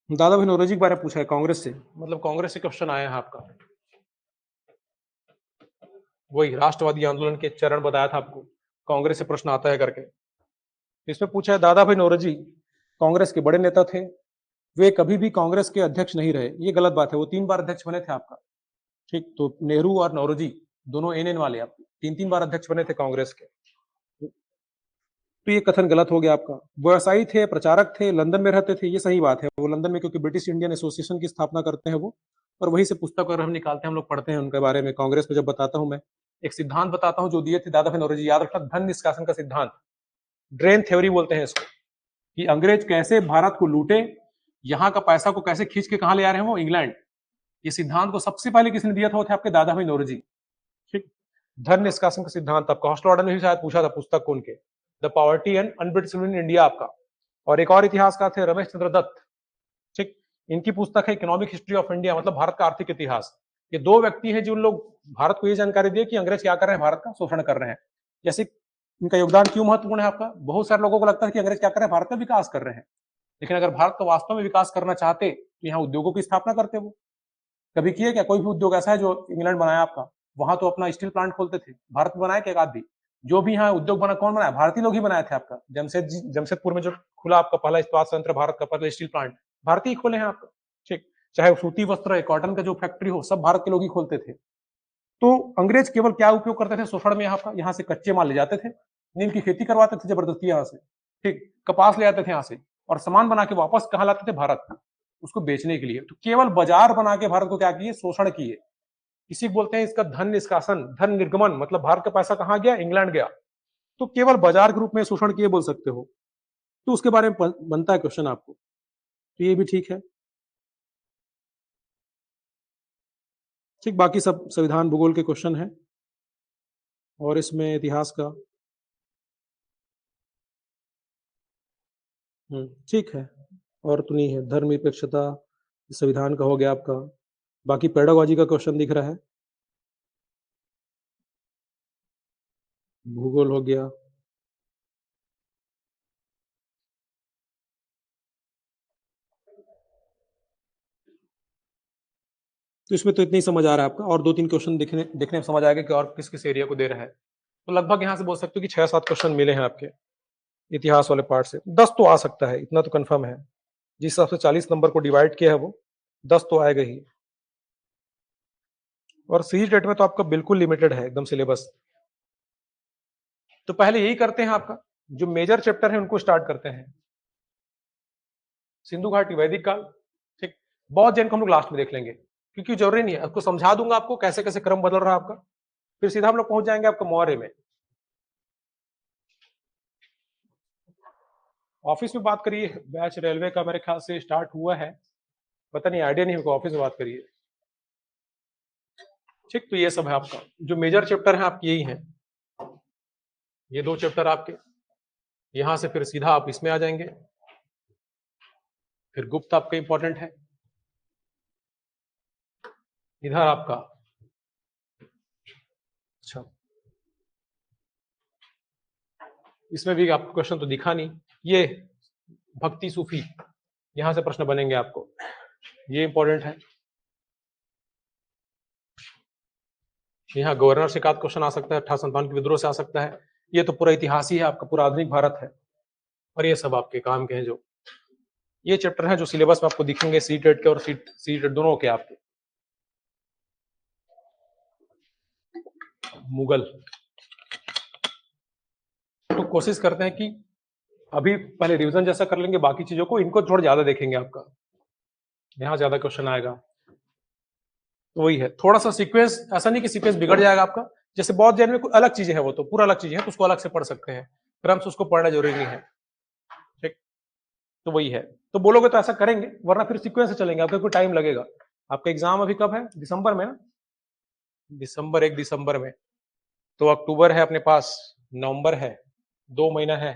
दादा भाई नौरोजी के बारे में पूछा है, कांग्रेस से, मतलब कांग्रेस से क्वेश्चन आया है आपका। वही राष्ट्रवादी आंदोलन के चरण बताया था आपको, कांग्रेस से प्रश्न आता है करके। इसमें पूछा है, दादा भाई नौरोजी कांग्रेस के बड़े नेता थे, वे कभी भी कांग्रेस के अध्यक्ष नहीं रहे। ये गलत बात है, वो 3 बार अध्यक्ष बने थे आपका। ठीक, तो नेहरू और नौरोजी दोनों एनएन वाले, आप 3-3 बार अध्यक्ष बने थे कांग्रेस के। तो ये कथन गलत हो गया आपका। व्यवसायी थे, प्रचारक थे, लंदन में रहते थे, ये सही बात है, वो लंदन में, क्योंकि ब्रिटिश इंडियन एसोसिएशन की स्थापना करते हैं वो, और वहीं से पुस्तक और हम निकालते हैं, हम लोग पढ़ते हैं उनके बारे में। कांग्रेस में जब बताता हूं मैं, एक सिद्धांत बताता हूं जो दिए थे दादा भाई नौरोजी, याद रखना, धन निष्कासन का सिद्धांत, ड्रेन थ्योरी बोलते हैं इसको, कि अंग्रेज कैसे भारत को लूटे, यहाँ का पैसा को कैसे खींच के कहां ले आ रहे हैं वो, इंग्लैंड। ये सिद्धांत को सबसे पहले किसने दिया था, वो थे आपके दादा भाई नौरोजी। ठीक, धन निष्कासन का सिद्धांत आपका हॉस्टल वार्डन ने भी शायद पूछा था पुस्तक को उनके, the poverty and un-British in India आपका। और एक और इतिहासकार थे रमेश चंद्र दत्त। ठीक, इनकी पुस्तक है इकोनॉमिक हिस्ट्री ऑफ इंडिया, मतलब भारत का आर्थिक इतिहास। ये 2 व्यक्ति हैं जिन लोग भारत को ये जानकारी दिए कि अंग्रेज क्या कर रहे हैं, भारत का शोषण कर रहे हैं। जैसे इनका योगदान क्यों महत्वपूर्ण है आपका, बहुत सारे लोगों को लगता है कि अंग्रेज क्या कर रहे हैं, भारत का विकास कर रहे हैं, लेकिन अगर भारत का वास्तव में विकास करना चाहते तो यहाँ उद्योगों की स्थापना करते। वो कभी किए क्या, कोई भी उद्योग ऐसा है जो इंग्लैंड बनाया आपका, वहां तो अपना स्टील प्लांट खोलते थे, भारत में बनाया क्या एक आध भी, जो भी यहाँ उद्योग बना, कौन बनाया? भारतीय लोग ही बनाए थे आपका। जमशेदपुर में जो खुला आपका पहला इस्पात संयंत्र, भारत का पहला स्टील प्लांट, भारतीय खोले हैं आपका। ठीक, चाहे सूती वस्त्र है, कॉटन का जो फैक्ट्री हो, सब भारत के लोग ही खोलते थे। तो अंग्रेज केवल क्या उपयोग करते थे शोषण में? यहाँ से कच्चे माल ले जाते थे, नील की खेती करवाते थे जबरदस्ती यहाँ से, ठीक, कपास ले आते थे यहाँ से, और सामान बना के वापस कहाँ लाते थे? भारत में, उसको बेचने के लिए। तो केवल बाजार बना के भारत को क्या किए? शोषण किए। इसी बोलते हैं इसका धन निष्कासन, धन निर्गमन, मतलब भारत का पैसा कहाँ गया? इंग्लैंड गया। तो केवल बाजार के रूप में शोषण किए बोल सकते हो। तो उसके बारे में बनता है क्वेश्चन आपको, तो ये भी ठीक है। ठीक, बाकी सब संविधान भूगोल के क्वेश्चन है, और इसमें इतिहास का ठीक है, और तो नहीं है। धर्मनिरपेक्षता संविधान का हो गया आपका। बाकी पेडागोजी का क्वेश्चन दिख रहा है, भूगोल हो गया। तो इसमें तो इतना ही समझ आ रहा है आपका, और 2-3 क्वेश्चन देखने में समझ आएगा कि और किस किस एरिया को दे रहा है। तो लगभग यहाँ से बोल सकते हो कि 6-7 क्वेश्चन मिले हैं आपके इतिहास वाले पार्ट से। 10 तो आ सकता है, इतना तो कंफर्म है। जिस हिसाब से 40 नंबर को डिवाइड किया है, वो 10 तो आएगा ही। और सीजी टेट में तो आपका बिल्कुल लिमिटेड है एकदम सिलेबस। तो पहले यही करते हैं, आपका जो मेजर चैप्टर है उनको स्टार्ट करते हैं। सिंधु घाटी, वैदिक काल, ठीक। बौद्ध जैन को हम लोग लास्ट में देख लेंगे, क्योंकि जरूरी नहीं है, आपको समझा दूंगा आपको कैसे कैसे क्रम बदल रहा है आपका। फिर सीधा हम लोग पहुंच जाएंगे आपका मौर्य में। ऑफिस में बात करिए, बैच रेलवे का मेरे ख्याल से स्टार्ट हुआ है, पता नहीं, आइडिया नहीं होगा। ऑफिस में बात करिए, ठीक। तो ये सब है आपका, जो मेजर चैप्टर है आपके यही है, ये 2 चैप्टर आपके। यहां से फिर सीधा आप इसमें आ जाएंगे। फिर गुप्त आपका इंपॉर्टेंट है, इधर आपका, अच्छा, इसमें भी आपको क्वेश्चन तो दिखा नहीं। ये भक्ति सूफी, यहां से प्रश्न बनेंगे आपको, ये इंपॉर्टेंट है। यहाँ गवर्नर से एकाध क्वेश्चन आ सकता है, 1857 के विद्रोह से आ सकता है। ये तो पूरा इतिहास ही है आपका, पूरा आधुनिक भारत है। और ये सब आपके काम के हैं, जो ये चैप्टर है जो सिलेबस में आपको दिखेंगे, सी टेट के और सी टेट दोनों के आपके। मुगल, तो कोशिश करते हैं कि अभी पहले रिवीजन जैसा कर लेंगे, बाकी चीजों को, इनको थोड़ा ज्यादा देखेंगे आपका, यहाँ ज्यादा क्वेश्चन आएगा। तो वही है, थोड़ा सा सीक्वेंस, ऐसा नहीं कि सीक्वेंस बिगड़ जाएगा आपका। जैसे बौद्ध जैन में कोई अलग चीजें है, वो तो पूरा अलग चीजें है, तो उसको अलग से पढ़ सकते हैं, क्रम से उसको पढ़ना जरूरी नहीं है, ठीक। तो वही है, तो बोलोगे तो ऐसा करेंगे, वरना फिर सीक्वेंस से चलेंगे, आपका कोई टाइम लगेगा। आपका एग्जाम अभी कब है? दिसंबर में ना, दिसंबर, 1 दिसंबर में। तो अक्टूबर है अपने पास, नवंबर है, 2 महीना है।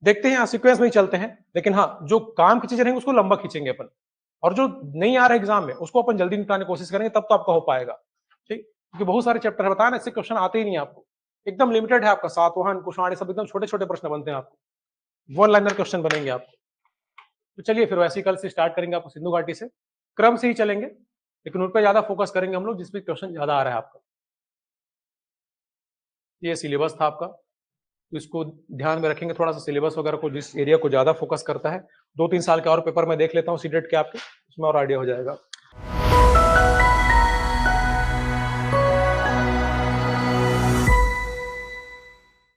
देखते हैं, यहाँ सीक्वेंस में ही चलते हैं, लेकिन हाँ, जो काम की चीजें रहेंगी उसको लंबा खींचेंगे अपन, और जो नहीं आ रहा है एग्जाम में उसको अपन जल्दी निपटाने की कोशिश करेंगे, तब तो आपका हो पाएगा, ठीक। क्योंकि बहुत सारे चैप्टर है, बताया ना, इससे क्वेश्चन आते ही नहीं आपको, एकदम लिमिटेड है आपका। सातवाहन, कुषाण, सब एकदम छोटे छोटे प्रश्न बनते हैं आपको, 1 लाइनर क्वेश्चन बनेंगे आपको। तो चलिए फिर वैसे ही कल से स्टार्ट करेंगे आपको सिंधु घाटी से, क्रम से ही चलेंगे, लेकिन उन पर ज्यादा फोकस करेंगे हम लोग जिसपे क्वेश्चन ज्यादा आ रहा है आपका। ये सिलेबस था आपका, तो इसको ध्यान में रखेंगे थोड़ा सा, सिलेबस वगैरह को, जिस एरिया को ज्यादा फोकस करता है। 2-3 साल के और पेपर में देख लेता हूँ सीटेट के आपके, उसमें और आइडिया हो जाएगा।